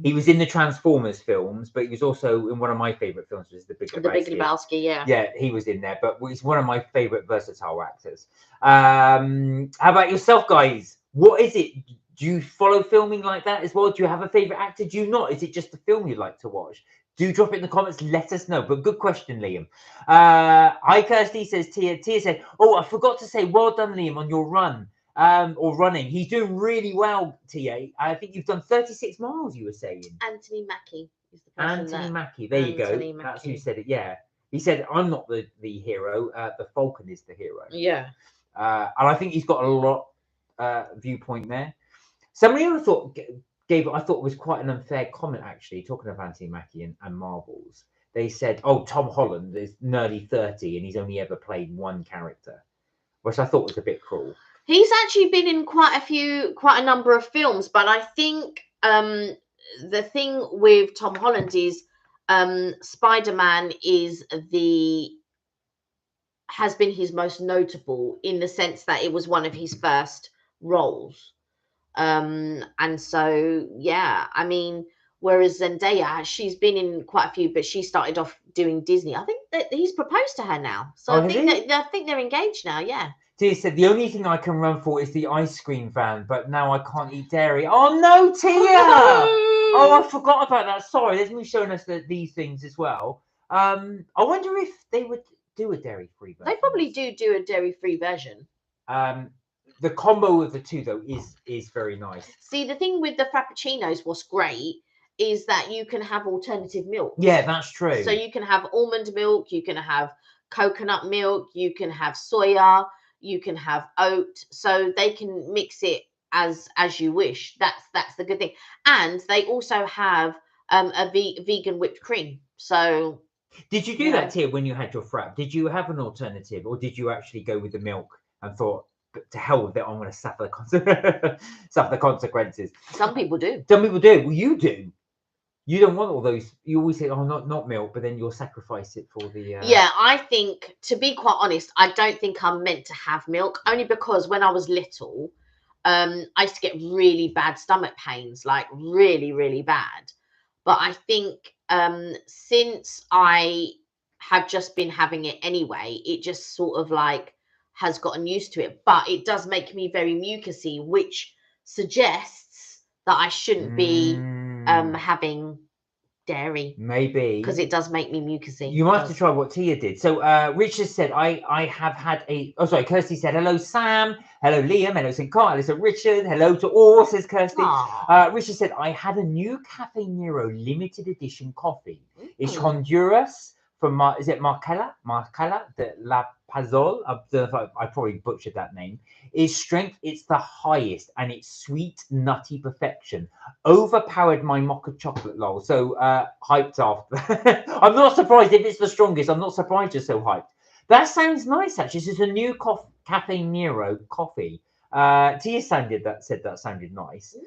he was in the Transformers films, but he was also in one of my favorite films, which is The Big Lebowski. The Big Lebowski, yeah. Yeah, he was in there, but he's one of my favorite versatile actors. How about yourself, guys? What is it? Do you follow filming like that as well? Do you have a favorite actor? Do you not? Is it just the film you like to watch? Do drop it in the comments. Let us know. But good question, Liam. Hi, Kirsty, says Tia. Tia said, oh, I forgot to say, well done, Liam, on your run. Or running. He's doing really well, Tia. I think you've done 36 miles, you were saying. Anthony Mackie is the person. Anthony Mackie. There you go. That's who said it. Yeah. He said, I'm not the hero. The Falcon is the hero. Yeah. And I think he's got a lot viewpoint there. Somebody I thought was quite an unfair comment, actually, talking of Anthony Mackie and Marvels. They said, oh, Tom Holland is nearly 30 and he's only ever played one character, which I thought was a bit cruel. He's actually been in quite a number of films, but I think the thing with Tom Holland is Spider-Man has been his most notable, in the sense that it was one of his first roles. And so, yeah, I mean, whereas Zendaya, she's been in quite a few, but she started off doing Disney. I think that he's proposed to her now. So I think they're engaged now, yeah. Tia said, the only thing I can run for is the ice cream van, but now I can't eat dairy. Oh, no, Tia! Oh, I forgot about that. Sorry, there's me showing us these things as well. I wonder if they would do a dairy-free version. They probably do a dairy-free version. the combo of the two though is very nice. See, the thing with the frappuccinos, what's great is that you can have alternative milk. Yeah, that's true. So you can have almond milk, you can have coconut milk, you can have soya, you can have oat. So they can mix it as you wish. That's the good thing. And they also have vegan whipped cream. So did you do you that, know. Tia, when you had your frap? Did you have an alternative, or did you actually go with the milk and thought, "But to hell with it, I'm going to suffer the consequences"? Some people do. Some people do. Well, you do. You don't want all those. You always say, "Oh, not milk," but then you'll sacrifice it for the. Yeah, I think, to be quite honest, I don't think I'm meant to have milk, only because when I was little, I used to get really bad stomach pains, like really, really bad. But I think since I have just been having it anyway, it just sort of like has gotten used to it. But it does make me very mucusy, which suggests that I shouldn't be having dairy, maybe because it does make me mucusy. You might have to try what Tia did. So Richard said, I have had a, oh sorry, Kirsty said, hello Sam, hello Liam, hello St. Carl, hello Richard, hello to all, says Kirsty. Richard said, I had a new Cafe Nero limited edition coffee. It's Honduras from, is it Marcela de la Pazol? I probably butchered that name. Its strength, it's the highest, and it's sweet, nutty perfection. Overpowered my mocha chocolate, lol. So hyped after. I'm not surprised if it's the strongest. I'm not surprised you're so hyped. That sounds nice, actually. This is a new Cafe Nero coffee. Tia said that sounded nice.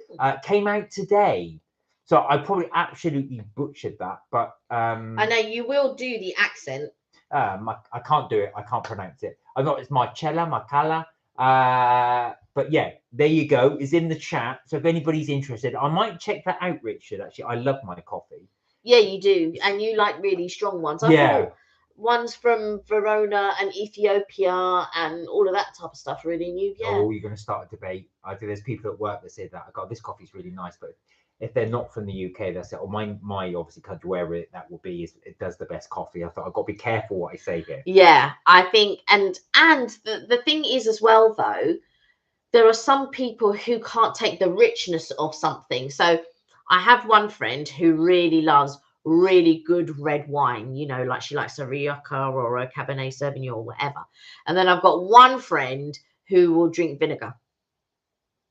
Came out today. So I probably absolutely butchered that, but I know you will do the accent. I can't do it. I can't pronounce it. I'm not. It's Marcella. But yeah, there you go. It's in the chat. So if anybody's interested, I might check that out, Richard. Actually, I love my coffee. Yeah, you do, and you like really strong ones. I thought ones from Verona and Ethiopia and all of that type of stuff really new. Yeah. Oh, you're going to start a debate. I think there's people at work that say that. God, this coffee's really nice, but if they're not from the UK, they'll say, "Oh, my obviously country, wherever that will be, it does the best coffee." I thought I've got to be careful what I say here. Yeah, I think, and the thing is as well though, there are some people who can't take the richness of something. So I have one friend who really loves really good red wine, you know, like she likes a Rioja or a Cabernet Sauvignon or whatever. And then I've got one friend who will drink vinegar.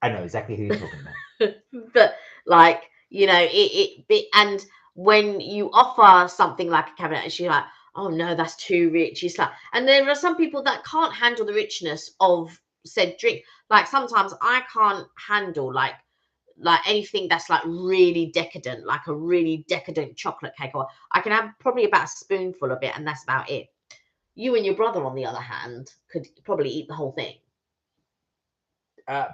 I know exactly who you're talking about. But like, you know, and when you offer something like a Cabernet, she's like, oh no, that's too rich. She's like, and there are some people that can't handle the richness of said drink. Like sometimes I can't handle like anything that's like really decadent, like a really decadent chocolate cake, or I can have probably about a spoonful of it and that's about it. You and your brother, on the other hand, could probably eat the whole thing.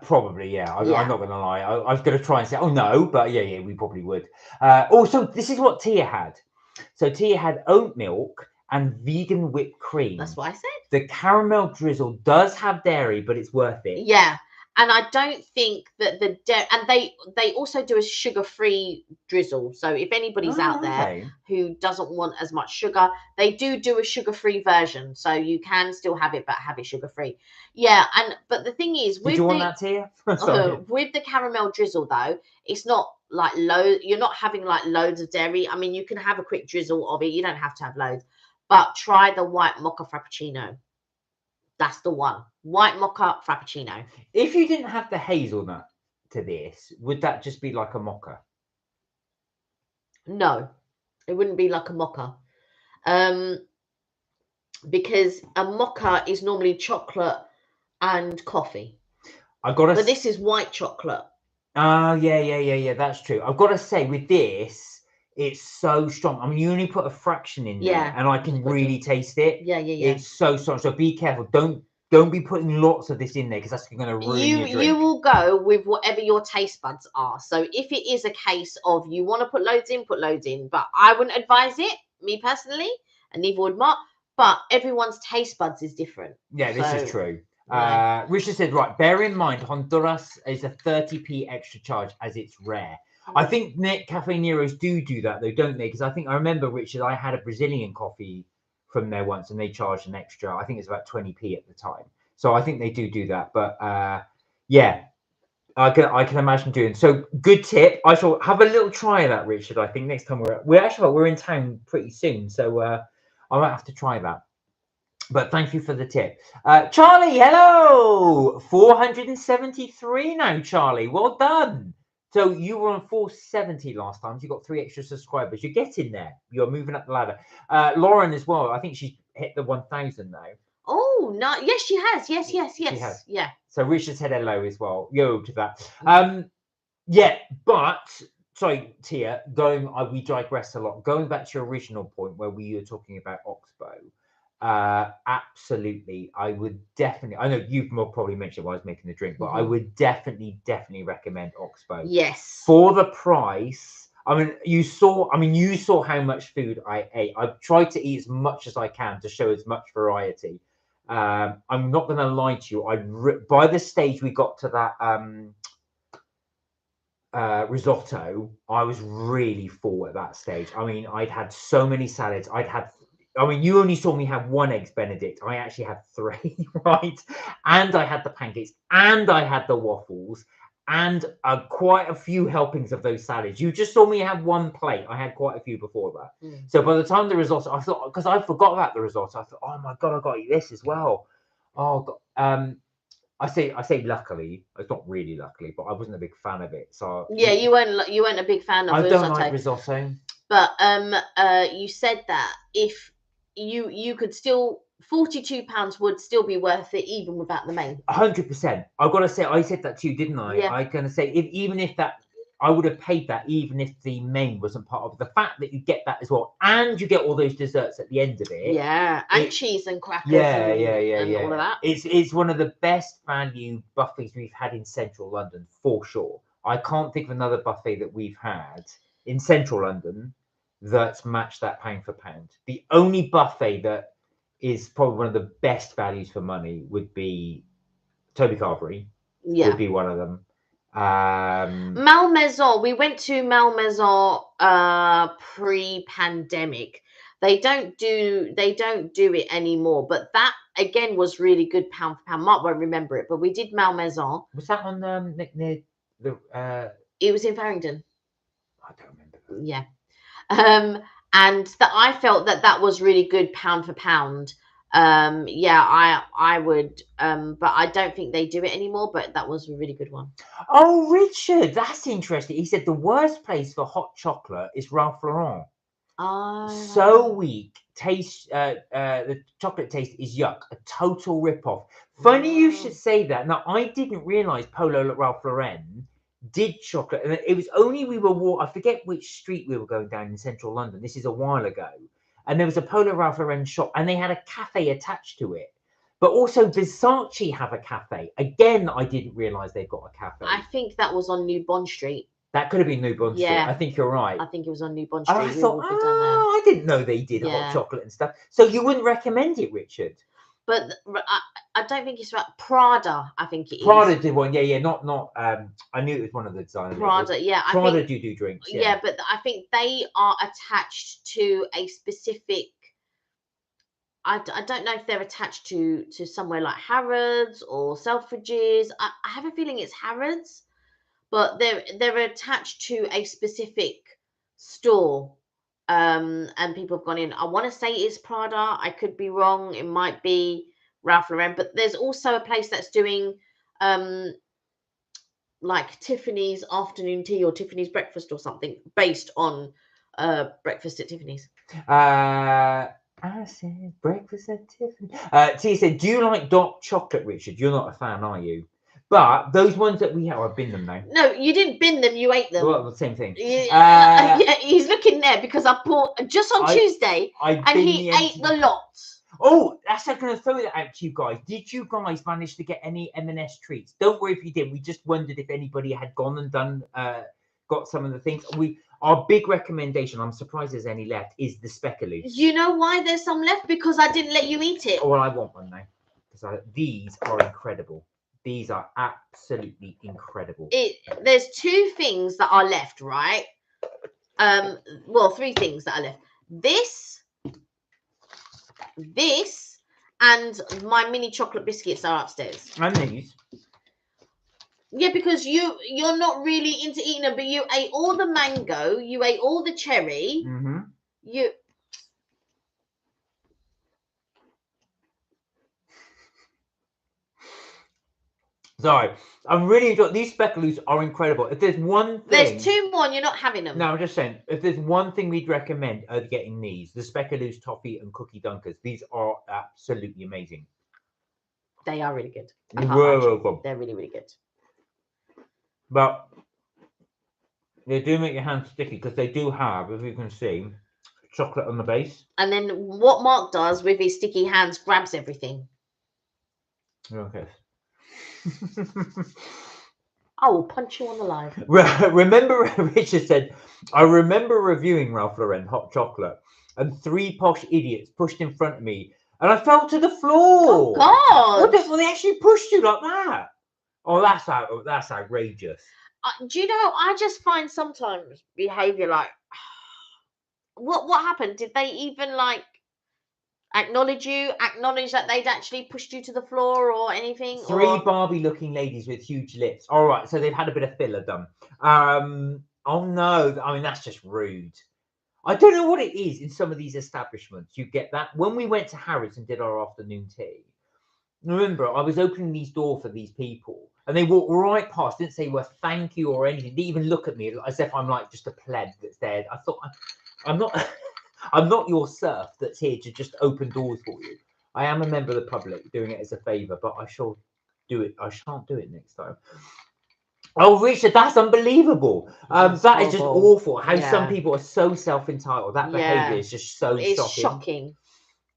Probably, yeah. I'm not going to lie. I was going to try and say, oh no, but yeah, we probably would. Also, this is what Tia had. So Tia had oat milk and vegan whipped cream. That's what I said. The caramel drizzle does have dairy, but it's worth it. Yeah. And I don't think that the dairy, and they also do a sugar-free drizzle. So if anybody's out there who doesn't want as much sugar, they do a sugar-free version. So you can still have it, but have it sugar-free. Yeah, but the thing is, did you want that, Tia? With the caramel drizzle though, it's not like low. You're not having like loads of dairy. I mean, you can have a quick drizzle of it. You don't have to have loads. But try the white mocha frappuccino. That's the one. White mocha frappuccino. If you didn't have the hazelnut to this, would that just be like a mocha? No, it wouldn't be like a mocha. Because a mocha is normally chocolate and coffee. But this is white chocolate. Oh, yeah. That's true. I've got to say, with this, it's so strong. I mean, you only put a fraction in there, and I can really taste it. Yeah. It's so strong. So be careful. Don't be putting lots of this in there, because that's going to ruin your drink. You will go with whatever your taste buds are. So if it is a case of you want to put loads in, but I wouldn't advise it, me personally, and neither would Mark. But everyone's taste buds is different. Yeah, this is true. Yeah. Richard said, right, bear in mind, Honduras is a 30p extra charge as it's rare. I think Cafe Nero's do that though, don't they? Because I remember, Richard, I had a Brazilian coffee from there once and they charged an extra. I think it's about 20p at the time. So I think they do that. But Yeah, I can imagine doing. So good tip. I shall have a little try of that, Richard. I think next time we're in town pretty soon, so I might have to try that. But thank you for the tip. Charlie, hello! 473 now, Charlie. Well done. So you were on 470 last time. So you got 3 extra subscribers. You're getting there. You're moving up the ladder. Lauren as well. I think she's hit the 1,000 now. Oh, no. Yes, she has. Yes. She has. Yeah. So Richard said hello as well. Yo to that. Yeah, but sorry, Tia, we digress a lot. Going back to your original point where we were talking about Oxbow, absolutely, I would definitely. I know you've more probably mentioned while I was making the drink, but I would definitely recommend Oxbow. Yes. For the price. I mean, you saw how much food I ate. I've tried to eat as much as I can to show as much variety. I'm not going to lie to you. By the stage we got to that risotto, I was really full at that stage. I mean, I'd had so many salads. You only saw me have 1 eggs Benedict. I actually had 3, right? And I had the pancakes, and I had the waffles, and quite a few helpings of those salads. You just saw me have 1 plate. I had quite a few before that. So by the time the risotto, I thought, because I forgot about the risotto, I thought, oh my God, I got to eat this as well. Oh God. I say luckily, it's not really luckily, but I wasn't a big fan of it. So yeah, you weren't a big fan of I risotto. don't like risotto. But you said that if you could still £42 would still be worth it even without the main. 100%. I've got to say, I said that to you, didn't I? Yeah. I'm gonna say even if that, I would have paid that even if the main wasn't part of the fact that you get that as well, and you get all those desserts at the end of it. Yeah, and cheese and crackers. And all of that. It's one of the best value buffets we've had in central London for sure. I can't think of another buffet that we've had in central London that's matched that pound for pound. The only buffet that is probably one of the best values for money would be Toby Carvery. Yeah. Would be one of them. Malmaison. We went to Malmaison pre-pandemic. They don't do it anymore, but that again was really good pound for pound. Mark won't remember it, but we did Malmaison. Was that on near the It was in Farringdon. I don't remember that. Yeah. And that I felt that was really good pound for pound. Yeah, I would, but I don't think they do it anymore, but that was a really good one. Oh, Richard, that's interesting. He said the worst place for hot chocolate is Ralph Lauren. So weak. Taste, the chocolate taste is yuck. A total rip-off. Funny you should say that. Now, I didn't realise Polo Ralph Lauren did chocolate. And it was only we were I forget which street we were going down in central London. This is a while ago. And there was a Polo Ralph Lauren shop, and they had a cafe attached to it. But also Versace have a cafe. Again, I didn't realise they've got a cafe. I think that was on New Bond Street. That could have been New Bond Street. I think you're right. I think it was on New Bond Street. I thought, I didn't know they did hot chocolate and stuff. So you wouldn't recommend it, Richard? But I don't think it's right. Prada, I think it is. Prada did one, yeah. Not. I knew it was one of the designers. Prada, yeah. Prada do drinks. Yeah, but I think they are attached to a specific. I don't know if they're attached to somewhere like Harrods or Selfridges. I have a feeling it's Harrods, but they're attached to a specific store. And people have gone in. I want to say it's Prada. I could be wrong. It might be Ralph Lauren, but there's also a place that's doing like Tiffany's afternoon tea or Tiffany's breakfast or something based on breakfast at Tiffany's. I said breakfast at Tiffany. Tia said, do you like dark chocolate, Richard? You're not a fan, are you? But those ones that we have, I've binned them now. No, you didn't bin them, you ate them. Well, the same thing. Yeah, he's looking there because I bought just on Tuesday and he ate the lot. Oh, that's I'm going to throw that out to you guys. Did you guys manage to get any M&S treats? Don't worry if you did. We just wondered if anybody had gone and done, got some of the things. Our big recommendation, I'm surprised there's any left, is the Speckaloos. You know why there's some left? Because I didn't let you eat it. Oh, well, I want one now. Because these are incredible. These are absolutely incredible. There's 2 things that are left, right? Well, 3 things that are left. This, and my mini chocolate biscuits are upstairs. And these. Yeah, because you're not really into eating them, but you ate all the mango, you ate all the cherry, you. Sorry, I'm really enjoying these speculoos. Are incredible. If there's one thing, There's 2 more, and you're not having them. No, I'm just saying, if there's one thing we'd recommend getting these, the speculoos, toffee, and cookie dunkers. These are absolutely amazing. They are really good. I You can't lie to were you. welcome. They're really, really good. But they do make your hands sticky because they do have, as you can see, chocolate on the base. And then what Mark does with his sticky hands, grabs everything. Okay. I will punch you on the line. Remember, Richard said, I remember reviewing Ralph Lauren hot chocolate, and 3 posh idiots pushed in front of me, and I fell to the floor. Oh God! Well, they actually pushed you like that? Oh, that's outrageous. Do you know? I just find sometimes behaviour like, what happened? Did they even like acknowledge that they'd actually pushed you to the floor or anything? 3 Barbie-looking ladies with huge lips. All right, so they've had a bit of filler done. Oh no, I mean that's just rude. I don't know what it is in some of these establishments. You get that when we went to Harrods and did our afternoon tea. Remember, I was opening these doors for these people, and they walked right past. Didn't say well, thank you or anything. Didn't even look at me as if I'm like just a pleb that's there. I thought I'm not. I'm not your serf that's here to just open doors for you. I am a member of the public doing it as a favour, but I shall do it. I shan't do it next time. Oh, Richard, that's unbelievable. That is just awful. How some people are so self-entitled. That behaviour is just so shocking.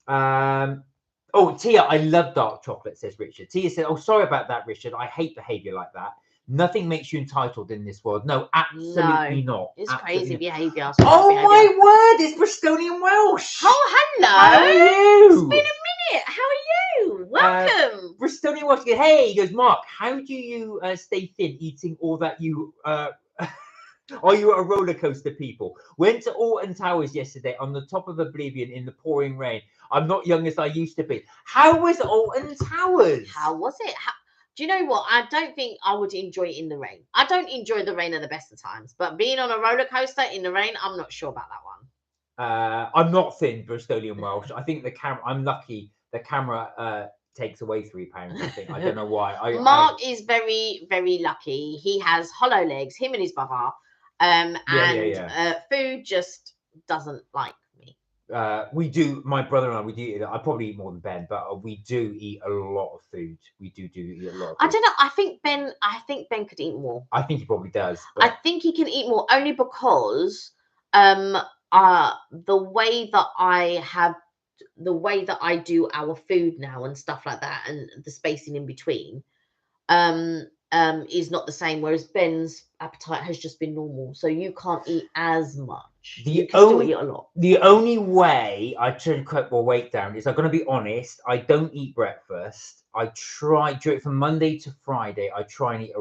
Oh, Tia, I love dark chocolate, says Richard. Tia said, oh, sorry about that, Richard. I hate behaviour like that. Nothing makes you entitled in this world. No, absolutely not. It's crazy behaviour. Oh, my word. It's Bristolian Welsh. Oh, hello. How are you? It's been a minute. How are you? Welcome. Bristolian Welsh. Hey, he goes, Mark, how do you stay thin eating all that you... Are you a roller coaster people? Went to Alton Towers yesterday on the top of Oblivion in the pouring rain. I'm not young as I used to be. How was Alton Towers? How was it? Do you know what? I don't think I would enjoy it in the rain. I don't enjoy the rain at the best of times, but being on a roller coaster in the rain, I'm not sure about that one. I'm not thin, Bristolian Welsh. I think the camera. I'm lucky. The camera takes away £3. I think. I don't know why. Mark is very, very lucky. He has hollow legs. Him and his brother. Food just doesn't like me. We do, my brother and I, we do eat. I probably eat more than Ben, but we do eat a lot of food. We do eat a lot of food. I don't know. I think Ben could eat more. I think he probably does. But... I think he can eat more only because the way that I do our food now and stuff like that, and the spacing in between, is not the same, whereas Ben's appetite has just been normal, so you can't eat as much. You can still eat a lot. The only way I try to cut my weight down is, I'm going to be honest, I don't eat breakfast. I try do it from Monday to Friday. I try and eat a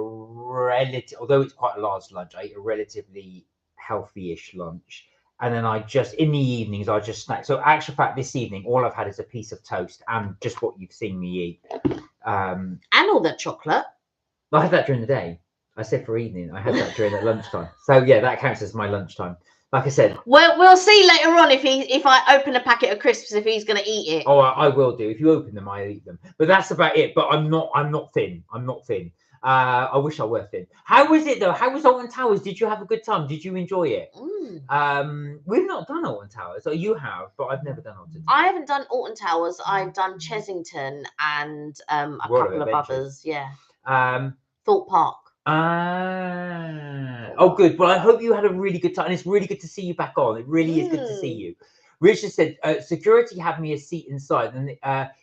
although it's quite a large lunch, I eat a relatively healthy-ish lunch. And then I just, in the evenings, I just snack. So actual fact, this evening, all I've had is a piece of toast and just what you've seen me eat. And all that chocolate. I had that during the day. I said for evening. I had that during at lunchtime. So yeah, that counts as my lunchtime. Like I said. Well, we'll see later on if I open a packet of crisps, if he's going to eat it. Oh, I will do. If you open them, I eat them. But that's about it. But I'm not thin. I'm not thin. I wish I were thin. How was it though? How was Alton Towers? Did you have a good time? Did you enjoy it? We've not done Alton Towers. So you have, but I've never done Alton Towers. I haven't done Alton Towers. I've done Chessington and a couple of others. Yeah. Thorpe Park. Oh, good. Well, I hope you had a really good time. And it's really good to see you back on. It really is good to see you. Richard said, security had me a seat inside, and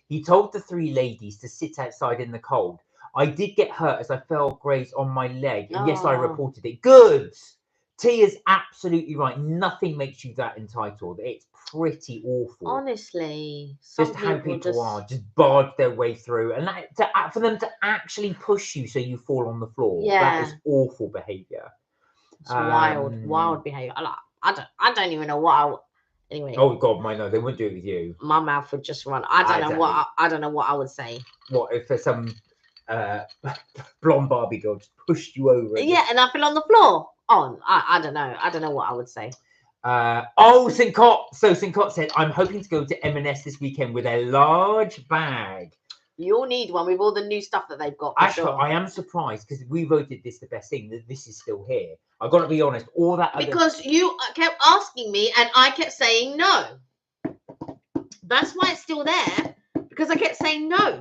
he told the 3 ladies to sit outside in the cold. I did get hurt as I fell grazed on my leg. And yes, I reported it. Good. T is absolutely right. Nothing makes you that entitled. It's pretty awful. Honestly. Just how people are. Just barge their way through. And for them to actually push you so you fall on the floor. Yeah. That is awful behaviour. It's wild behaviour. I don't even know what anyway. Oh God, no, they wouldn't do it with you. My mouth would just run. I don't know what I would say. What if there's some blonde Barbie girl just pushed you over. Yeah, and I fell on the floor. Oh, I don't know. I don't know what I would say. St. Cot. So St. Cot said, I'm hoping to go to M&S this weekend with a large bag. You'll need one with all the new stuff that they've got. For Actually, sure. I am surprised because we voted this the best thing that this is still here. I've got to be honest. All that because you kept asking me and I kept saying no. That's why it's still there, because I kept saying no.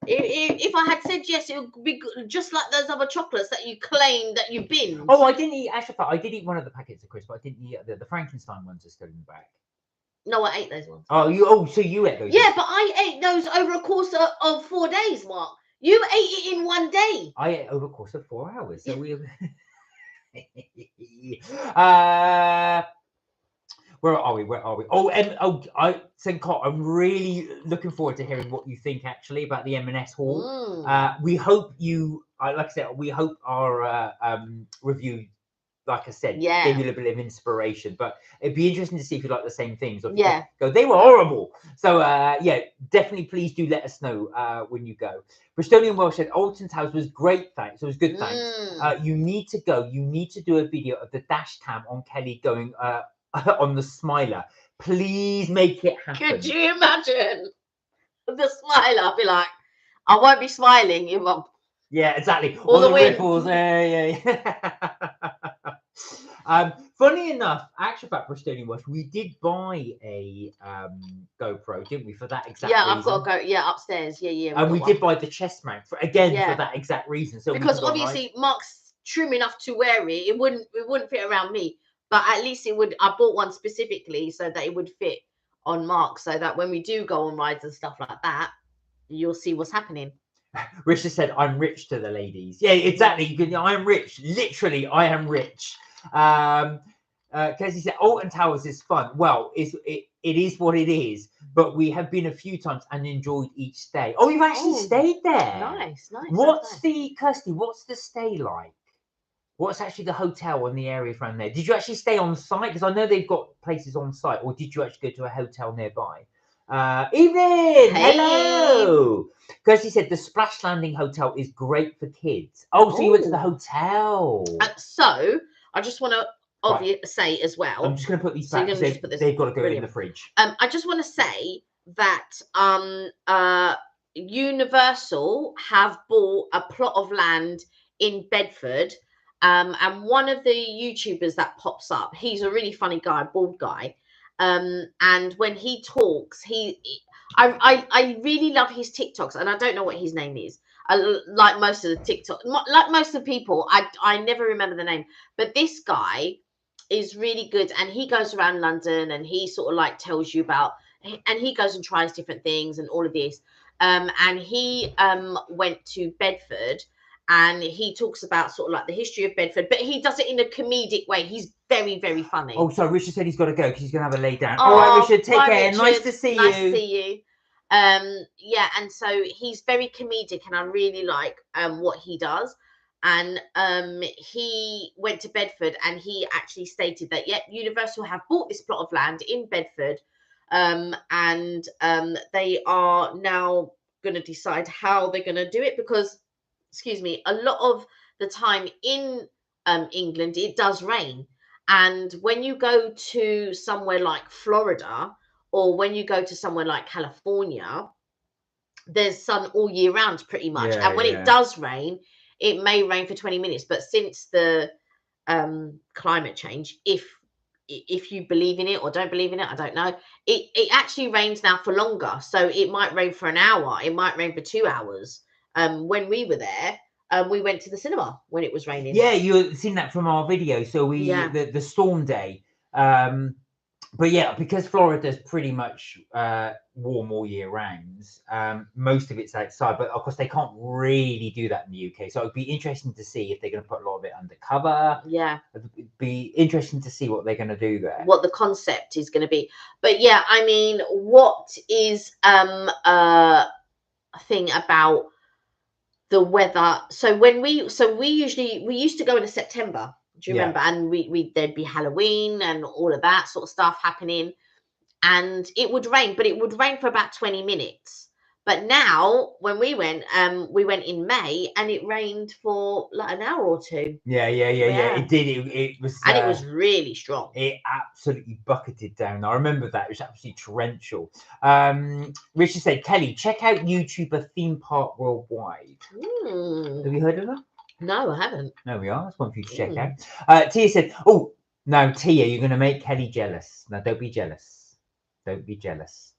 If I had said yes, it would be just like those other chocolates that you claimed that you binned. Oh, I didn't eat. Actually, I did eat one of the packets of crisps, but I didn't eat the Frankenstein ones are still in the bag. No, I ate those ones. Oh, so you ate those? Yeah, but I ate those over a course of 4 days, Mark. You ate it in 1 day. I ate over a course of 4 hours. So we. Where are we? Oh, St. Cot, I'm really looking forward to hearing what you think actually about the M&S haul. We hope you, like I said, we hope our review, like I said, gave you a little bit of inspiration. But it'd be interesting to see if you like the same things. Or if you go, they were horrible. So definitely please do let us know when you go. Bristolian Welsh said Alton Towers was great, thanks. It was good, thanks. You need to go. You need to do a video of the dash cam on Kelly going on the smiler. Please make it happen. Could you imagine the smiler? I'll be like, I won't be smiling. You won't. Yeah, exactly. All the ripples. Funny enough, actually, about Bristolian Welsh, we did buy a GoPro, didn't we, for that exact reason? I've got to go. Yeah, upstairs. Yeah. And we did buy the chest mount for that exact reason. So because obviously Mark's trim enough to wear it. It wouldn't fit around me. But at least it would. I bought one specifically so that it would fit on Mark, so that when we do go on rides and stuff like that, you'll see what's happening. Richard said, "I'm rich" to the ladies. Yeah, exactly. I am rich. Literally, I am rich. Casey said, "Alton Towers is fun." Well, it is what it is. But we have been a few times and enjoyed each stay. Oh, you've actually stayed there. Nice. What's Kirsty? What's the stay like? What's actually the hotel and the area around there? Did you actually stay on site? Because I know they've got places on site, or did you actually go to a hotel nearby? Evening! Hey. Hello! Kirsty said the Splash Landing Hotel is great for kids. Oh, so you went to the hotel. So, I just want to say as well. I'm just going to put these back because they've got to go in the fridge. I just want to say that Universal have bought a plot of land in Bedford. And one of the YouTubers that pops up, he's a really funny guy, bald guy. And when he talks, I really love his TikToks, and I don't know what his name is. Like most of the TikTok, like most of the people, I never remember the name. But this guy is really good, and he goes around London, and he sort of like tells you about, and he goes and tries different things and all of this. And he went to Bedford. And he talks about sort of like the history of Bedford, but he does it in a comedic way. He's very, very funny. Oh, sorry, Richard said he's got to go because he's going to have a lay down. All right, Richard, take care. Richard. Nice to see you. Nice to see you. Yeah, and so he's very comedic, and I really like what he does. And he went to Bedford, and he actually stated that, Universal have bought this plot of land in Bedford, and they are now going to decide how they're going to do it because, excuse me, a lot of the time in England, it does rain. And when you go to somewhere like Florida, or when you go to somewhere like California, there's sun all year round pretty much. And when it does rain, it may rain for 20 minutes. But since the climate change, if you believe in it or don't believe in it, I don't know, it actually rains now for longer. So it might rain for an hour. It might rain for 2 hours. When we were there, we went to the cinema when it was raining. Yeah, you've seen that from our video. So the storm day. But yeah, because Florida's pretty much warm all year round, most of it's outside. But of course, they can't really do that in the UK. So it'd be interesting to see if they're going to put a lot of it undercover. Yeah, it'd be interesting to see what they're going to do there. What the concept is going to be. But yeah, I mean, what is a thing about the weather? So we used to go in September. Do you remember? And there'd be Halloween and all of that sort of stuff happening, and it would rain, but it would rain for about 20 minutes. But now when we went in May and it rained for like an hour or two. Yeah. It did. It was. And it was really strong. It absolutely bucketed down. I remember that. It was absolutely torrential. Richard said, Kelly, check out YouTuber Theme Park Worldwide. Have you heard of that? No, I haven't. There we are. That's one for you to check out. Tia said, oh, now, Tia, you're going to make Kelly jealous. Now, don't be jealous. Don't be jealous.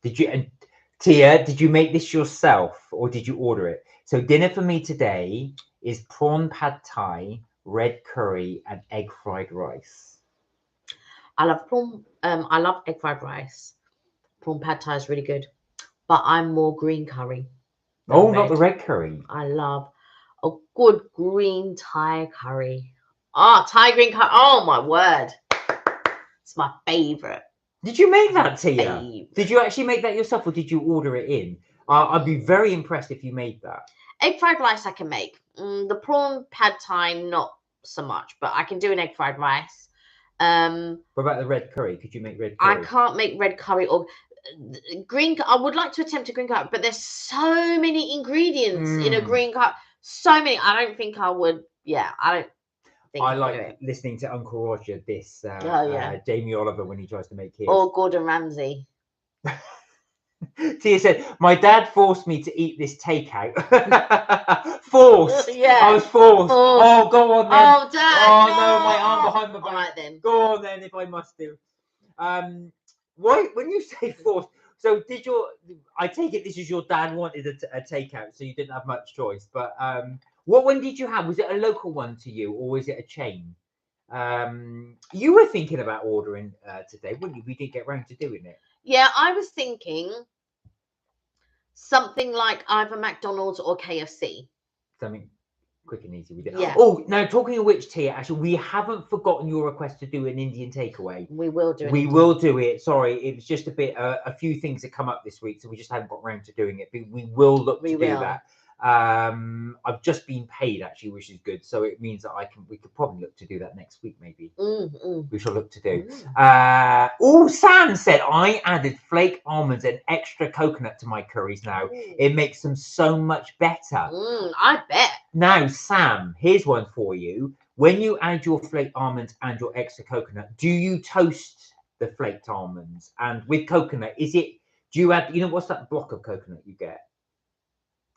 Tia, did you make this yourself or did you order it? So dinner for me today is prawn pad thai, red curry, and egg fried rice. I love prawn. I love egg fried rice. Prawn pad thai is really good, but I'm more green curry. Oh, not the red curry. I love a good green Thai curry. Oh, Thai green curry. Oh my word, it's my favorite. Did you make that, Tia? Did you actually make that yourself, or did you order it in? I'd be very impressed if you made that. Egg fried rice I can make. The prawn pad thai not so much, but I can do an egg fried rice. What about the red curry? Could you make red curry? I can't make red curry or green. I would like to attempt a green curry, but there's so many ingredients in a green curry. So many. I don't think I would. Yeah, I don't. I like listening to Uncle Roger diss Jamie Oliver when he tries to make his. Or Gordon Ramsay. Tia said, my dad forced me to eat this takeout. Forced. Yeah. I was forced. Oh, go on then. Oh, Dad. Oh, no, my arm behind my back. All right, then. Go on then, if I must do. Why, when you say forced, so I take it this is your dad wanted a takeout, so you didn't have much choice. But what one did you have? Was it a local one to you, or was it a chain? You were thinking about ordering today, wouldn't you? We didn't get round to doing it. Yeah, I was thinking something like either McDonald's or KFC. Something quick and easy. We did. Yeah. Oh, now talking of which, Tia, actually, we haven't forgotten your request to do an Indian takeaway. We will do it. We will do it. Sorry, it was just a few things that come up this week, so we just haven't got round to doing it. But we will look to do that. I've just been paid actually, which is good. So it means that we could probably look to do that next week, maybe. We shall look to do. Sam said I added flake almonds and extra coconut to my curries now. It makes them so much better. I bet. Now, Sam, here's one for you. When you add your flaked almonds and your extra coconut, do you toast the flaked almonds? And with coconut, do you add, what's that block of coconut you get?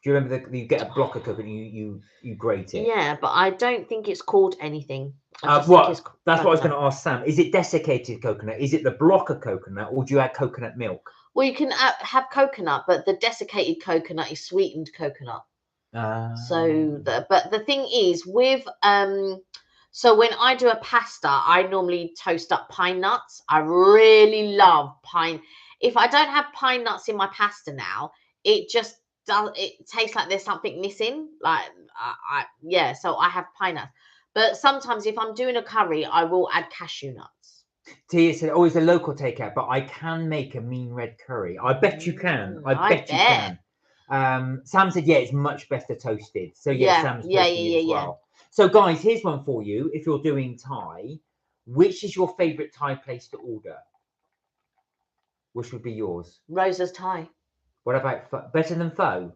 Do you remember you get a block of coconut, you grate it? Yeah, but I don't think it's called anything. That's what I was going to ask Sam. Is it desiccated coconut? Is it the block of coconut, or do you add coconut milk? Well, you can have coconut, but the desiccated coconut is sweetened coconut. But the thing is with so when I do a pasta, I normally toast up pine nuts. I really love pine. If I don't have pine nuts in my pasta now, it just tastes like there's something missing. Like so I have pine nuts. But sometimes if I'm doing a curry, I will add cashew nuts. Tia said, oh, it's a local takeout, but I can make a mean red curry. I bet you can. I bet you can. Sam said, yeah, it's much better toasted. So Sam's toasting as well. So guys, here's one for you. If you're doing Thai, which is your favorite Thai place to order? Which would be yours? Rosa's Thai. What about better than pho?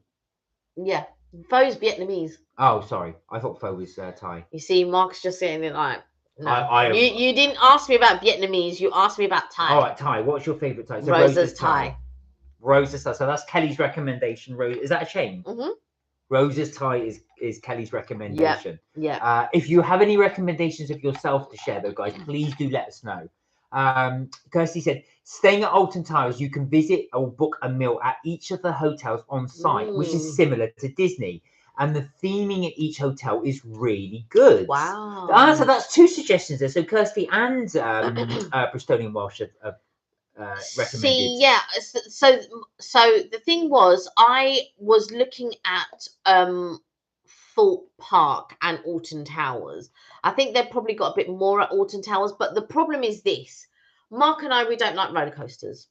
Yeah, pho's Vietnamese. Oh, sorry, I thought pho was Thai. You see, Mark's just saying it like. No. You didn't ask me about Vietnamese. You asked me about Thai. All right, Thai. What's your favorite Thai? So Rosa's Thai. Rosa's Thai. So that's Kelly's recommendation. Is that a chain? Rosa's Thai is Kelly's recommendation. Yeah. If you have any recommendations of yourself to share, though, guys, please do let us know. Kirsty said, staying at Alton Towers, you can visit or book a meal at each of the hotels on site, which is similar to Disney. And the theming at each hotel is really good. Wow. So that's two suggestions there. So Kirsty and Bristolian Welsh have recommended. See, yeah. So the thing was, I was looking at Thorpe Park and Alton Towers. I think they've probably got a bit more at Alton Towers, but the problem is this. Mark and I, we don't like roller coasters.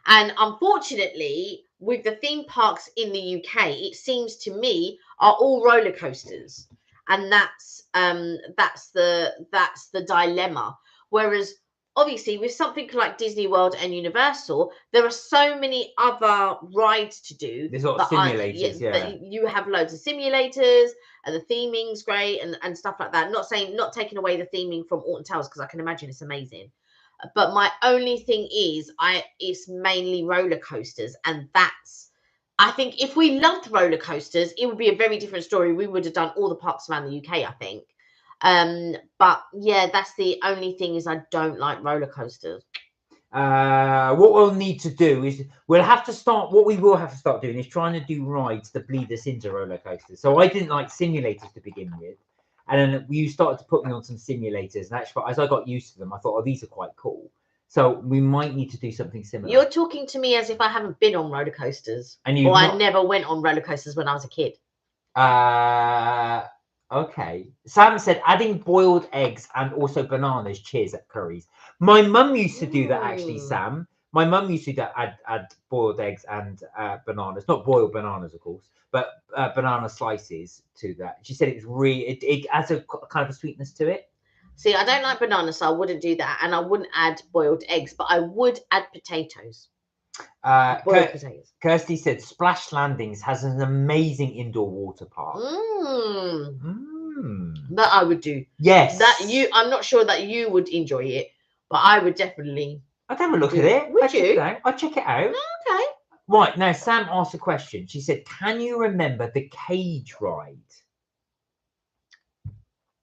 And unfortunately, with the theme parks in the UK, it seems to me are all roller coasters. And that's the dilemma. Whereas obviously with something like Disney World and Universal, there are so many other rides to do. There's a lot of simulators, yeah. That you have loads of simulators, and the theming's great and stuff like that. Not taking away the theming from Alton Towers, because I can imagine it's amazing. But my only thing is, it's mainly roller coasters, and I think if we loved roller coasters, it would be a very different story. We would have done all the parks around the UK, I think. But yeah, that's the only thing, is I don't like roller coasters. What we'll need to do is we'll have to start. What we will have to start doing is trying to do rides that bleed us into roller coasters. So I didn't like simulators to begin with, and then you started to put me on some simulators. And actually, as I got used to them, I thought, oh, these are quite cool. So we might need to do something similar. You're talking to me as if I haven't been on roller coasters, or I never went on roller coasters when I was a kid. Okay. Sam said adding boiled eggs and also bananas. Cheers at curries. My mum used to do that, actually, Sam. My mum used to add boiled eggs and bananas, not boiled bananas, of course, but banana slices to that. She said it was really, it adds a kind of a sweetness to it. See, I don't like bananas, so I wouldn't do that, and I wouldn't add boiled eggs, but I would add potatoes. Boiled potatoes. Kirsty said Splash Landings has an amazing indoor water park. That I would do. Yes. I'm not sure that you would enjoy it, but I would definitely. I'd have a look at it. Would you? I'd check it out. Okay. Right, now Sam asked a question. She said, can you remember the cage ride?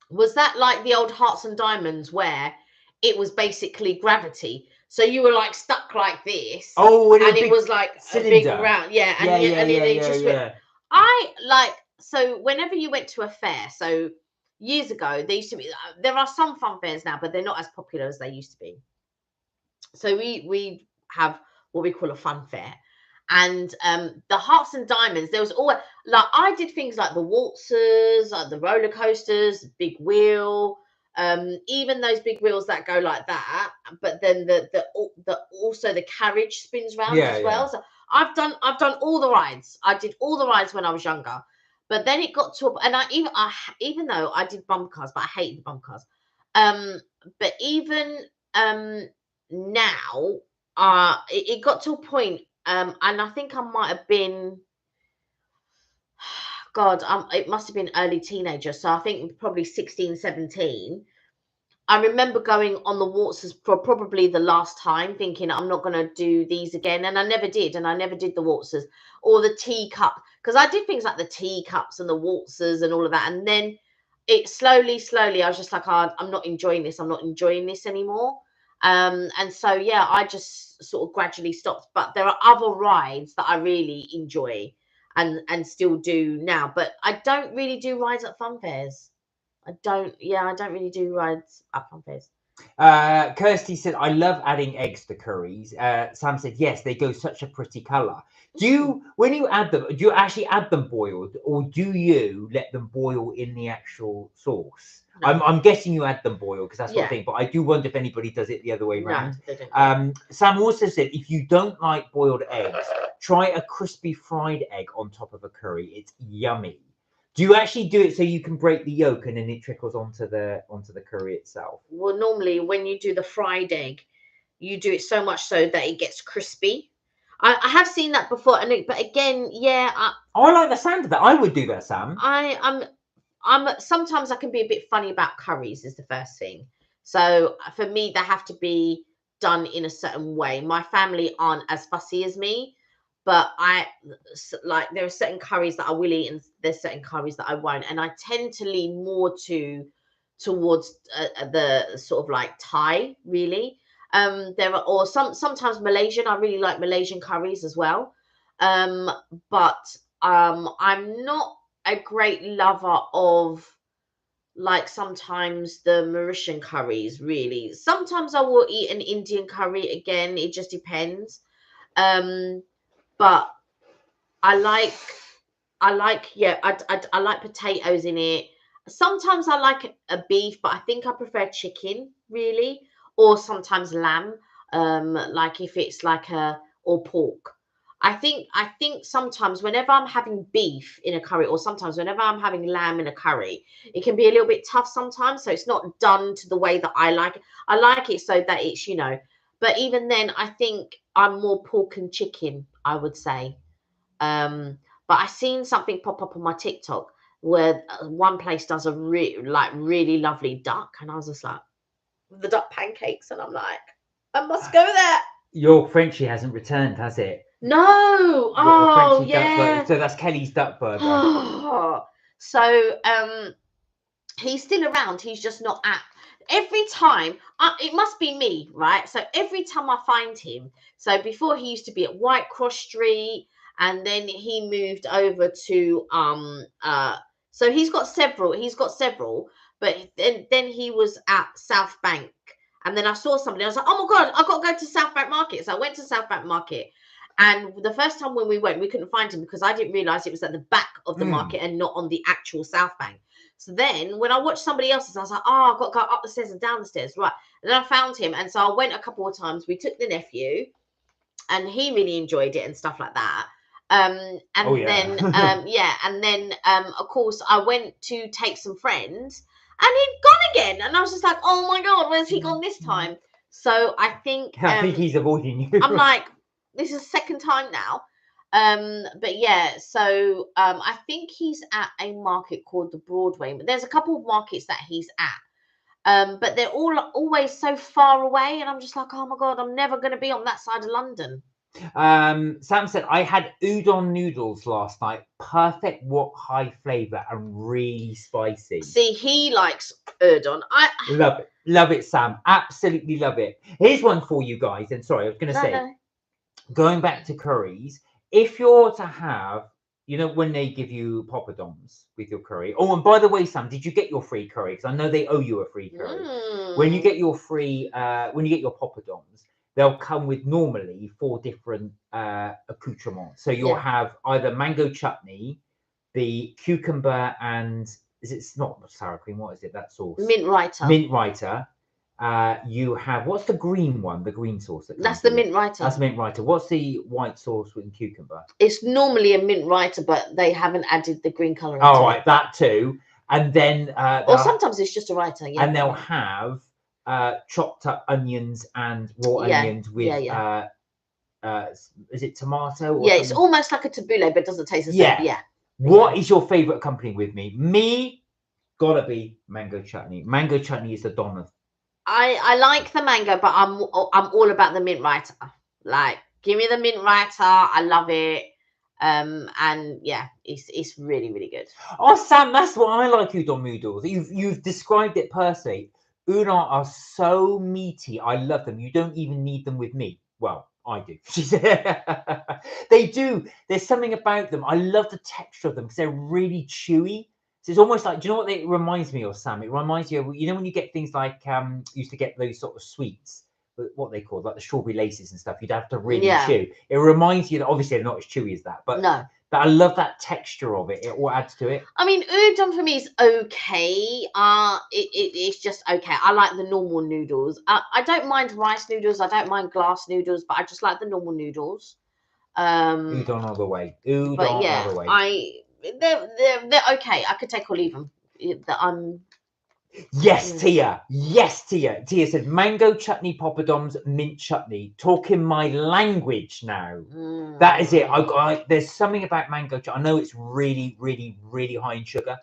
Was that like the old Hearts and Diamonds, where it was basically gravity? So you were like stuck like this. Oh, and it was like cylinder. A big round. Yeah. And I like, so whenever you went to a fair, so years ago, there used to be, there are some fun fairs now, but they're not as popular as they used to be. So we have what we call a fun fair. And the Hearts and Diamonds, there was always, like, I did things like the waltzers, like the roller coasters, big wheel, even those big wheels that go like that. But then also the carriage spins round as well. So I've done all the rides. I did all the rides when I was younger. But then it got to, and even though I did bumper cars, but I hated the bumper cars. But even now, it got to a point. And I think I might have been, God, it must have been early teenager. So I think probably 16, 17. I remember going on the waltzers for probably the last time, thinking I'm not going to do these again. And I never did. And I never did the waltzers or the teacup, because I did things like the teacups and the waltzers and all of that. And then it slowly, I was just like, oh, I'm not enjoying this. I'm not enjoying this anymore. And so, yeah, I just sort of gradually stopped. But there are other rides that I really enjoy and still do now. But I don't really do rides at fun fairs. I don't really do rides at fun fairs. Kirsty said, I love adding eggs to curries. Sam said, yes, they go such a pretty colour. When you add them, do you actually add them boiled, or do you let them boil in the actual sauce? No. I'm guessing you add them boiled, because that's what I think, but I do wonder if anybody does it the other way around. No, Sam also said, if you don't like boiled eggs, try a crispy fried egg on top of a curry. It's yummy. Do you actually do it so you can break the yolk and then it trickles onto the curry itself? Well, normally when you do the fried egg, you do it so much so that it gets crispy. I have seen that before, but again, I like the sound of that. I would do that, Sam. I'm sometimes I can be a bit funny about curries, is the first thing. So for me, they have to be done in a certain way. My family aren't as fussy as me. But there are certain curries that I will eat, and there's certain curries that I won't. And I tend to lean more towards the sort of like Thai, really. Sometimes Malaysian. I really like Malaysian curries as well. But I'm not a great lover of, like, sometimes the Mauritian curries, really. Sometimes I will eat an Indian curry. Again, it just depends. But I like potatoes in it. Sometimes I like a beef, but I think I prefer chicken, really, or sometimes lamb. Like if it's like or pork. I think sometimes whenever I'm having beef in a curry, or sometimes whenever I'm having lamb in a curry, it can be a little bit tough sometimes. So it's not done to the way that I like it. I like it so that it's, you know, but even then, I think I'm more pork and chicken, I would say. But I seen something pop up on my TikTok where one place does a really lovely duck, and I was just like, the duck pancakes, and I'm like, I must go there. Your Frenchie hasn't returned, has it? No. Your Oh, Frenchie duck burger. yeah. So that's Kelly's duck burger. So, he's still around. He's just not at. Every time, it must be me, right? So every time I find him, so before he used to be at White Cross Street, and then he moved over to so he's got several, but then he was at South Bank, and then I saw somebody. I was like, oh my god, I got to go to South Bank Market. So I went to South Bank Market. And the first time when we went, we couldn't find him because I didn't realize it was at the back of the market and not on the actual South Bank. So then when I watched somebody else's, I was like, oh, I've got to go up the stairs and down the stairs. Right. And then I found him. And so I went a couple of times. We took the nephew and he really enjoyed it and stuff like that. And then, of course, I went to take some friends and he'd gone again. And I was just like, oh my God, where's he gone this time? So I think he's avoiding you. I'm like, this is the second time now. But yeah, so I think he's at a market called the Broadway, but there's a couple of markets that he's at. But they're always so far away, and I'm just like, oh my God, I'm never going to be on that side of London. Sam said, I had udon noodles last night. Perfect wok, high flavour and really spicy. See, he likes udon. I love it, Sam. Absolutely love it. Here's one for you guys. And sorry, I was going to say, going back to curries, if you're to have, you know, when they give you poppadoms with your curry. Oh, and by the way, Sam, did you get your free curry? Because I know they owe you a free curry. When you get your free, when you get your poppadoms, they'll come with normally 4 different accoutrements. So you'll have either mango chutney, the cucumber, and it's not sour cream. What is it? That sauce? Mint raita. Mint raita. You have, what's the green one? The green sauce. That's the mint raita. That's mint raita. What's the white sauce with cucumber? It's normally a mint raita, but they haven't added the green colour. Oh, right, that too. And then, or sometimes it's just a raita. Yeah. And they'll have chopped up onions and raw onions with is it tomato? Or it's almost like a tabbouleh, but it doesn't taste the same. Yeah. What is your favorite company with me? Me, gotta be mango chutney. Mango chutney is the don of. I like the mango, but I'm all about the mint raita. Like, give me the mint raita. I love it. And yeah, it's really, really good. Oh, Sam, that's what I like udon noodles. You've described it perfectly. Udon are so meaty. I love them. You don't even need them with me. Well, I do. They do. There's something about them. I love the texture of them because they're really chewy. So it's almost like, do you know what it reminds me of, Sam? It reminds you of, you know, when you get things like, used to get those sort of sweets, what they call like the strawberry laces and stuff, you'd have to really chew. It reminds you that obviously they're not as chewy as that, but but I love that texture of it. It all adds to it. I mean, udon for me is okay. It's just okay. I like the normal noodles. I don't mind rice noodles. I don't mind glass noodles, but I just like the normal noodles. Udon all the way. Udon all the way. They're okay. I could take or leave them. Yes, Tia. Yes, Tia. Tia said mango chutney poppadoms, mint chutney. Talking my language now. That is it. There's something about mango chutney. I know it's really, really, really high in sugar,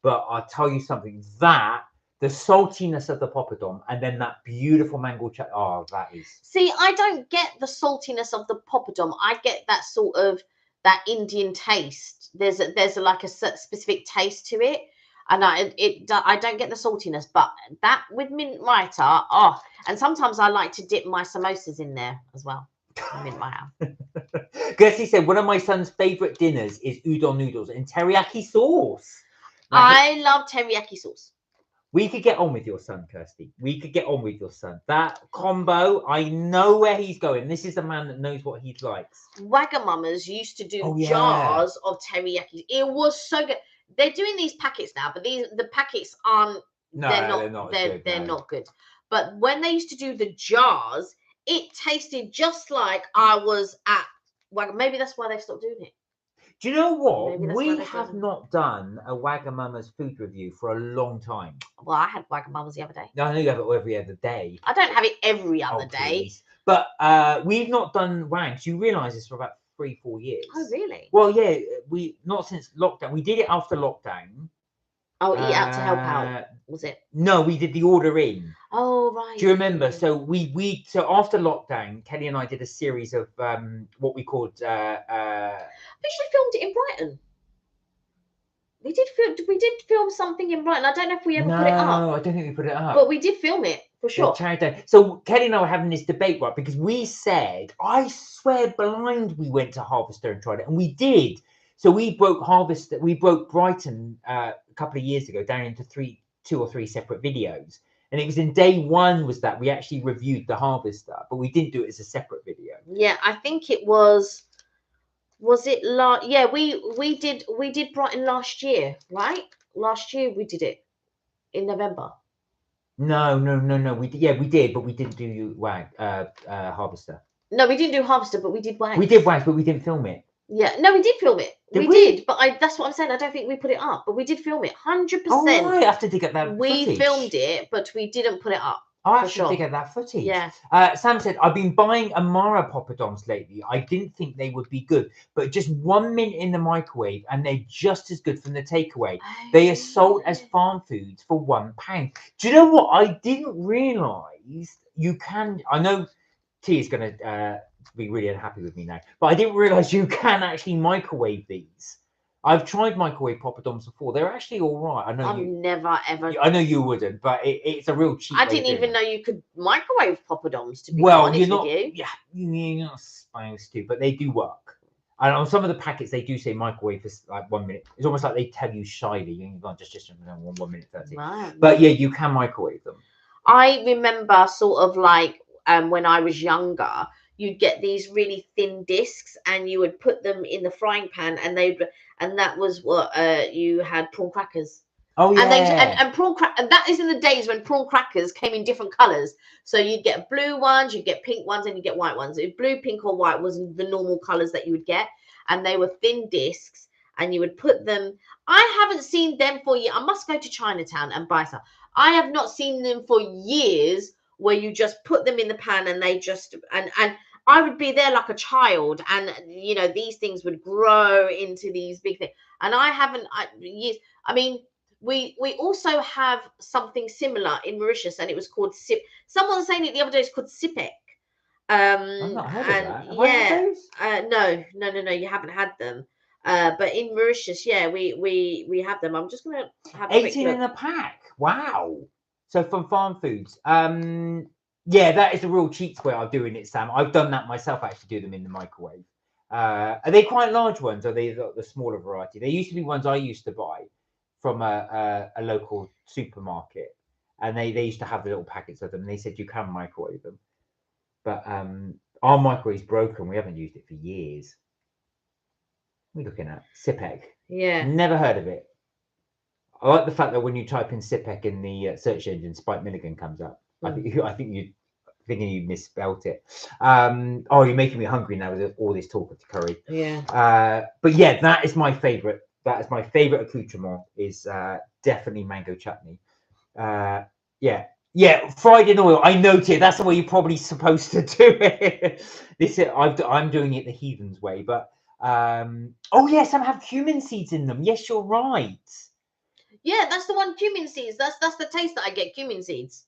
but I'll tell you something. That the saltiness of the poppadom and then that beautiful mango chutney. Oh, that is. See, I don't get the saltiness of the poppadom. I get that sort of that Indian taste. There's like a specific taste to it. And I don't get the saltiness, but that with mint raita, and sometimes I like to dip my samosas in there as well. Mint raita. Kirsty said one of my son's favourite dinners is udon noodles and teriyaki sauce. I love teriyaki sauce. We could get on with your son, Kirsty. We could get on with your son. That combo, I know where he's going. This is the man that knows what he likes. Wagamama's used to do jars of teriyaki. It was so good. They're doing these packets now, but the packets aren't. No, they're not good. But when they used to do the jars, it tasted just like I was at Well, maybe that's why they stopped doing it. Do you know what? Maybe that's why We they have stopped. not done a Wagamama's food review for a long time. Well, I had Wagamama's the other day. No, I know you have it every other day. I don't have it every other day. Please. But we've not done Wags. You realise this for about 3-4 years. Oh, really? Well, yeah, we not since lockdown. We did it after lockdown. Oh, eat out to help out, was it? No, we did the order in. Oh, right. Do you remember? So we so after lockdown, Kelly and I did a series of what we called. We actually filmed it in Brighton. We did film something in Brighton. I don't know if we ever put it up. No, I don't think we put it up. But we did film it for sure. So Kelly and I were having this debate, right? Because we said, I swear blind, we went to Harvester and tried it, and we did. So we broke Harvester, we broke Brighton a couple of years ago down into 2 or 3 separate videos. And it was in day 1 was that we actually reviewed the Harvester, but we didn't do it as a separate video. Yeah, I think it was it last? Yeah, we did Brighton last year, right? Last year we did it in November. No. We did, but we didn't do Harvester. No, we didn't do Harvester, but we did Wags. We did Wags, but we didn't film it. Yeah, no, we did film it. We did, but that's what I'm saying. I don't think we put it up, but we did film it. 100%. Oh, I have to dig at that. We filmed it, but we didn't put it up. I have to dig at that footage. Yeah. Sam said, I've been buying Amara poppadoms lately. I didn't think they would be good, but just 1 minute in the microwave and they're just as good from the takeaway. They are sold as farm foods for £1. Do you know what? I didn't realise you can. I know T is going to be really unhappy with me now, but I didn't realise you can actually microwave these. I've tried microwave poppadoms before. They're actually all right. I know I've never ever. I know you wouldn't, but it's a real cheap. I didn't even know you could microwave poppadoms. To be honest with you. Yeah, you're not supposed to, but they do work. And on some of the packets, they do say microwave for like 1 minute. It's almost like they tell you shyly, you can't just 1 minute 30. Wow. But yeah, you can microwave them. I remember sort of like when I was younger, you'd get these really thin discs and you would put them in the frying pan and that was what you had prawn crackers. Oh yeah. And prawn and that is in the days when prawn crackers came in different colors. So you'd get blue ones, you'd get pink ones, and you get white ones. Blue, pink, or white was the normal colors that you would get, and they were thin discs, and you would put them. I haven't seen them for years. I must go to Chinatown and buy some. I have not seen them for years where you just put them in the pan and they just and I would be there like a child, and you know these things would grow into these big things. And I haven't. I mean, we also have something similar in Mauritius, and it was called sip. Someone was saying it the other day. It's called sipek. I've not heard of that. Have I had those? No. You haven't had them. But in Mauritius, yeah, we have them. I'm just gonna have 18 in a pack. Wow. So from Farm Foods. Yeah, that is a real cheap way of doing it, Sam. I've done that myself. I actually do them in the microwave. Are they quite large ones? Or are they the smaller variety? They used to be ones I used to buy from a local supermarket, and they used to have the little packets of them. And they said you can microwave them, but our microwave's broken. We haven't used it for years. What are we looking at? Sipek. Yeah. Never heard of it. I like the fact that when you type in Sipek in the search engine, Spike Milligan comes up. I think you misspelt it. Oh, you're making me hungry now with all this talk of the curry. Yeah. But yeah, that is my favorite. That is my favorite accoutrement. Is definitely mango chutney. Yeah, fried in oil. I noted that's the way you're probably supposed to do it. I'm doing it the heathen's way, but oh yes, some have cumin seeds in them. Yes, you're right. Yeah, that's the one, cumin seeds. That's the taste that I get, cumin seeds.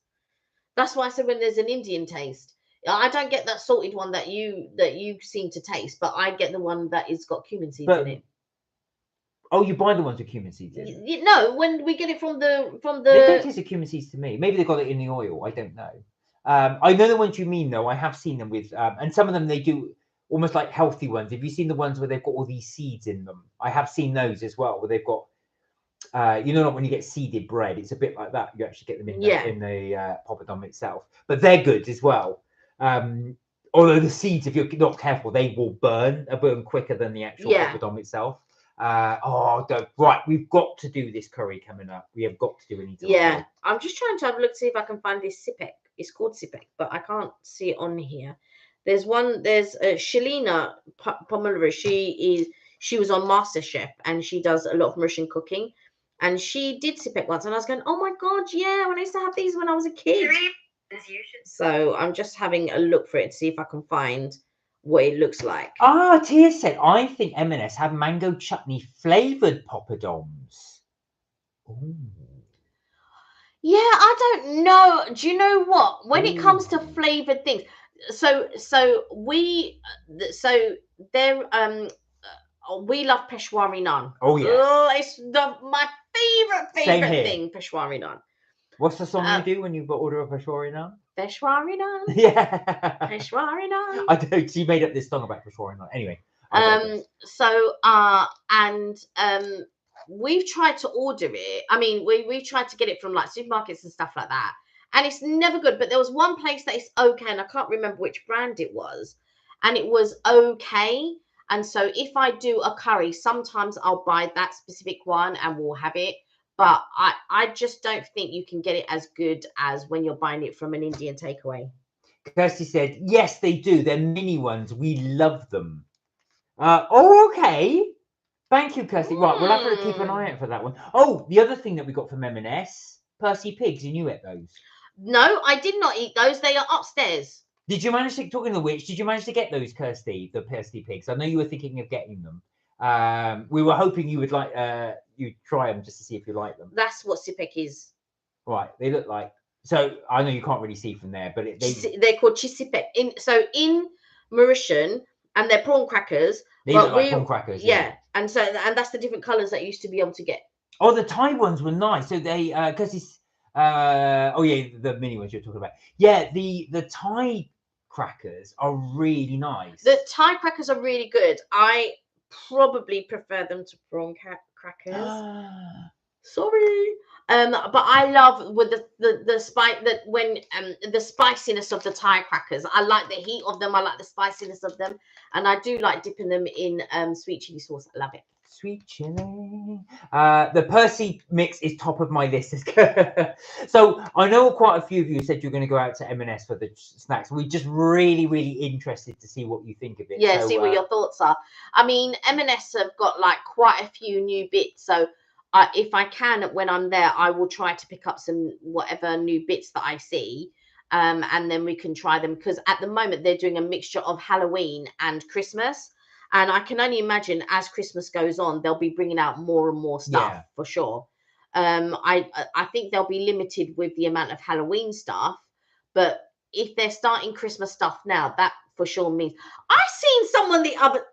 That's why I said when there's an Indian taste. I don't get that salted one that you seem to taste, but I get the one that is got cumin seeds in it. Oh, you buy the ones with cumin seeds in? No, when we get it from the. They don't taste of cumin seeds to me. Maybe they got it in the oil. I don't know. I know the ones you mean though. I have seen them with, and some of them they do almost like healthy ones. Have you seen the ones where they've got all these seeds in them? I have seen those as well, where they've got. You know, when you get seeded bread, it's a bit like that. You actually get them in the poppadom itself, but they're good as well. Although the seeds, if you're not careful, they will burn quicker than the actual poppadom itself. Right, we've got to do this curry coming up. We have got to do it. Yeah, I'm just trying to have a look to see if I can find this sipek. It's called sipek, but I can't see it on here. There's Shalina Pomeroy. She was on MasterChef and she does a lot of Mauritian cooking. And she did sipek once, and I was going, oh my god, yeah, when I used to have these when I was a kid. So I'm just having a look for it to see if I can find what it looks like. Ah, Tia said, I think M&S have mango chutney flavoured poppadoms. Ooh. Yeah, I don't know. Do you know what? When it comes to flavoured things, so there we love Peshwari naan. Oh yeah, it's my favorite thing, Peshwari naan. What's the song you do when you've got order of Peshwari naan? Peshwari naan. Yeah. Peshwari naan. I don't. She made up this song about Peshwari naan. Anyway. We've tried to order it. I mean, we've tried to get it from like supermarkets and stuff like that, and it's never good. But there was one place that is okay, and I can't remember which brand it was, and it was okay. And so if I do a curry, sometimes I'll buy that specific one and we'll have it. But I just don't think you can get it as good as when you're buying it from an Indian takeaway. Kirsty said, yes, they do. They're mini ones. We love them. Okay. Thank you, Kirsty. Right, we'll have to keep an eye out for that one. Oh, the other thing that we got from M&S, Percy pigs. You knew it, those? No, I did not eat those. They are upstairs. Did you manage to, talking of which, did you manage to get those, Kirsty, the Percy pigs? I know you were thinking of getting them. We were hoping you would like, you'd try them just to see if you like them. That's what sipek is. Right, they look like, so I know you can't really see from there, but they're called chisipek. In Mauritian, and they're prawn crackers. They look like prawn crackers. Yeah, and that's the different colours that you used to be able to get. Oh, the Thai ones were nice. So they, because it's, oh yeah, the mini ones you're talking about. Yeah, the Thai crackers are really nice. The Thai crackers are really good. I probably prefer them to prawn crackers. Sorry. But I love with the spice that when the spiciness of the Thai crackers. I like the heat of them. I like the spiciness of them, and I do like dipping them in sweet chili sauce. I love it. Sweet chili. The Percy mix is top of my list. So I know quite a few of you said you're going to go out to M&S for the snacks. We're just really, really interested to see what you think of it. Yeah, so, see what your thoughts are. I mean, M&S have got like quite a few new bits. So if I can, when I'm there, I will try to pick up some whatever new bits that I see. And then we can try them, because at the moment they're doing a mixture of Halloween and Christmas. And I can only imagine as Christmas goes on, they'll be bringing out more and more stuff for sure. I think they'll be limited with the amount of Halloween stuff. But if they're starting Christmas stuff now, that for sure means I seen someone the other.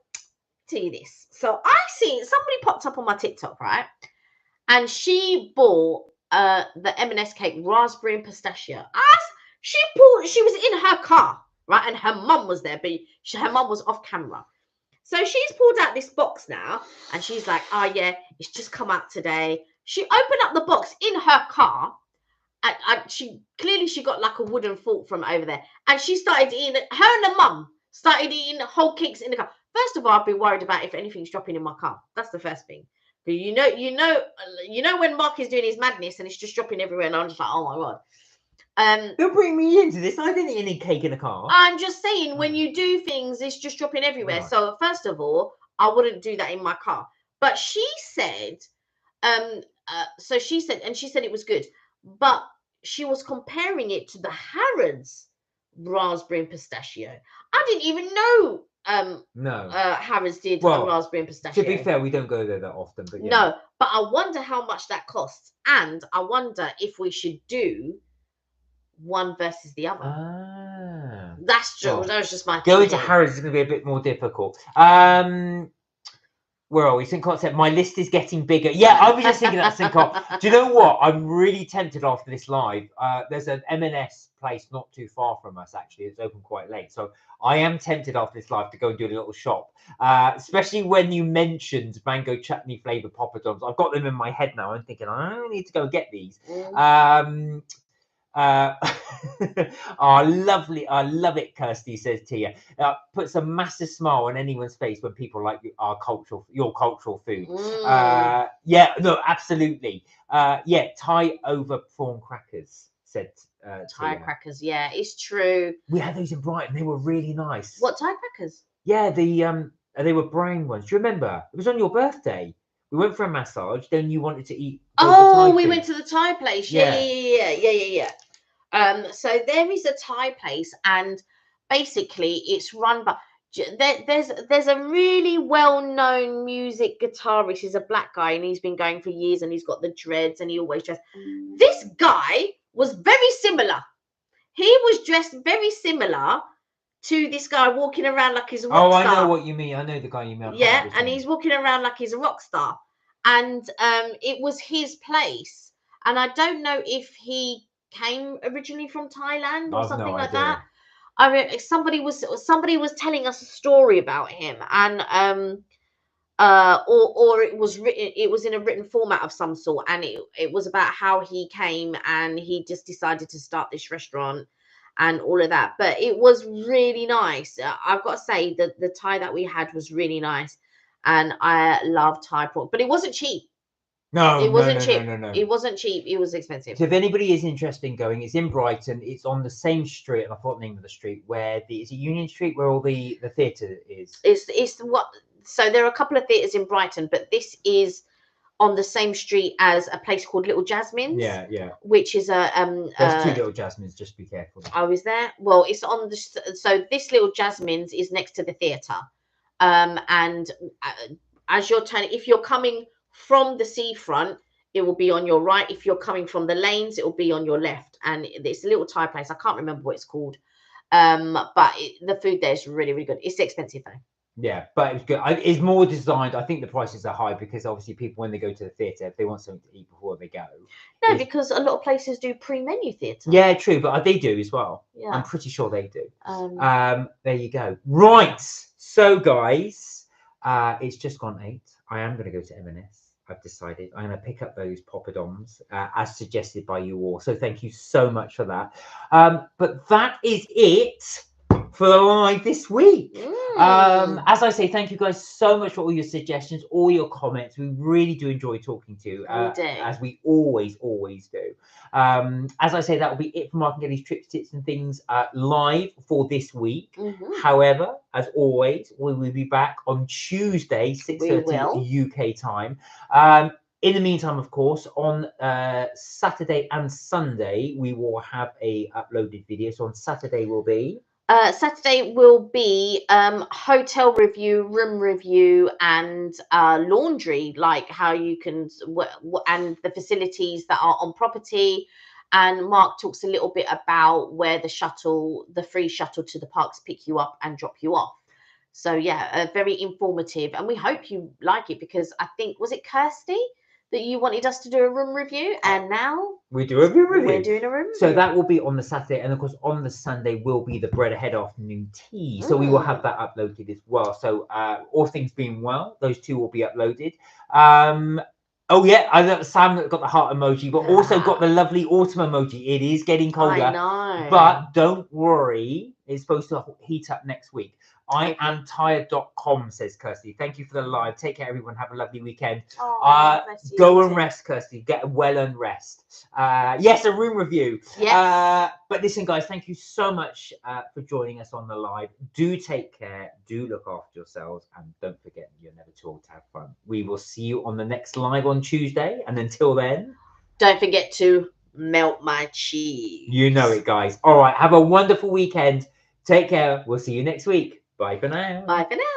Tell you this. So I seen somebody popped up on my TikTok, right? And she bought the M&S cake, raspberry and pistachio. She was in her car, right? And her mum was there, but her mum was off camera. So she's pulled out this box now, and she's like, oh yeah, it's just come out today. She opened up the box in her car, and she got like a wooden fork from over there, and she started eating it. Her and her mum started eating whole cakes in the car. First of all, I'd be worried about if anything's dropping in my car. That's the first thing. But you know when Mark is doing his madness and it's just dropping everywhere, and I'm just like, oh my god. They'll bring me into this. I didn't eat any cake in a car. I'm just saying, when you do things, it's just dropping everywhere. Right. So first of all, I wouldn't do that in my car. But she said, she said it was good, but she was comparing it to the Harrods raspberry and pistachio. I didn't even know Harrods did a raspberry and pistachio. To be fair, we don't go there that often, but yeah. No, but I wonder how much that costs, and I wonder if we should do one versus the other. That's true. That was just my going to Harrods is going to be a bit more difficult. Where are we? Sincott said, my list is getting bigger. Yeah, I was just thinking that, Sincott. Do you know what? I'm really tempted after this live. There's an M&S place not too far from us, actually. It's open quite late. So I am tempted after this live to go and do a little shop. Especially when you mentioned mango chutney flavoured poppadoms. I've got them in my head now. I'm thinking, I need to go and get these. Oh, lovely. I love it, Kirsty, says Tia. Puts a massive smile on anyone's face when people like your cultural food. Yeah, no, absolutely. Yeah, Thai over prawn crackers, said Thai crackers, yeah, it's true. We had those in Brighton. They were really nice. What Thai crackers? Yeah, they were brown ones. Do you remember? It was on your birthday. We went for a massage. Then you wanted to eat. Oh, we went to the Thai place. Yeah. So there is a Thai place, and basically it's run by. There's a really well-known music guitarist. He's a black guy, and he's been going for years, and he's got the dreads, and he always dressed. This guy was very similar. He was dressed very similar to this guy walking around like he's a rock star. I know what you mean. I know the guy you mean. Yeah, and he's walking around like he's a rock star. And it was his place. And I don't know if he came originally from Thailand or something like that. I mean, somebody was telling us a story about him, and or it was written. It was in a written format of some sort, and it was about how he came and he just decided to start this restaurant and all of that. But it was really nice. I've got to say that the Thai that we had was really nice, and I love Thai pork, but it wasn't cheap. No, it wasn't cheap. No. It wasn't cheap. It was expensive. So if anybody is interested in going, it's in Brighton. It's on the same street, and I forgot the name of the street, where is it Union Street, where all the theatre is? It's what. So there are a couple of theatres in Brighton, but this is on the same street as a place called Little Jasmine's. Yeah. Which is a There's two Little Jasmine's. Just be careful. I was there. Well, it's on the. So this Little Jasmine's is next to the theatre, and as you're turning, if you're coming from the seafront, it will be on your right. If you're coming from the lanes, it will be on your left. And it's a little Thai place. I can't remember what it's called. But the food there is really, really good. It's expensive though. Yeah, but it's good. It's more designed. I think the prices are high because obviously people, when they go to the theatre, if they want something to eat before they go. No, because a lot of places do pre-menu theatre. Yeah, true, but they do as well. Yeah, I'm pretty sure they do. There you go. Right. So guys, it's just gone 8. I am going to go to M&S. I've decided I'm going to pick up those poppadoms as suggested by you all. So thank you so much for that. But that is it for the live this week. As I say, thank you guys so much for all your suggestions, all your comments. We really do enjoy talking to you, as we always do. As I say, that will be it for Mark and Getty's Trips, Tips and Things live for this week. However, as always, we will be back on Tuesday, 6:30 UK time. In the meantime, of course, on Saturday and Sunday, we will have a uploaded video. So on Saturday will be... Saturday will be hotel review, room review, and laundry, like how you can, and the facilities that are on property. And Mark talks a little bit about where the free shuttle to the parks pick you up and drop you off. So yeah, very informative, and we hope you like it, because I think, was it Kirsty that you wanted us to do a room review, and now we do a room review. We're doing a room review. So that will be on the Saturday, and of course on the Sunday will be the bread ahead afternoon tea. So we will have that uploaded as well. So all things being well, those two will be uploaded. Oh yeah, I know Sam got the heart emoji, but also got the lovely autumn emoji. It is getting colder. I know. But don't worry, it's supposed to heat up next week. I am tired.com, says Kirsty. Thank you for the live. Take care, everyone. Have a lovely weekend. Go and rest, Kirsty. Get a well-earned rest. Yes, a room review. Yes. But listen, guys, thank you so much for joining us on the live. Do take care. Do look after yourselves. And don't forget, you're never too old to have fun. We will see you on the next live on Tuesday. And until then, don't forget to melt my cheese. You know it, guys. All right. Have a wonderful weekend. Take care. We'll see you next week. Bye for now. Bye for now.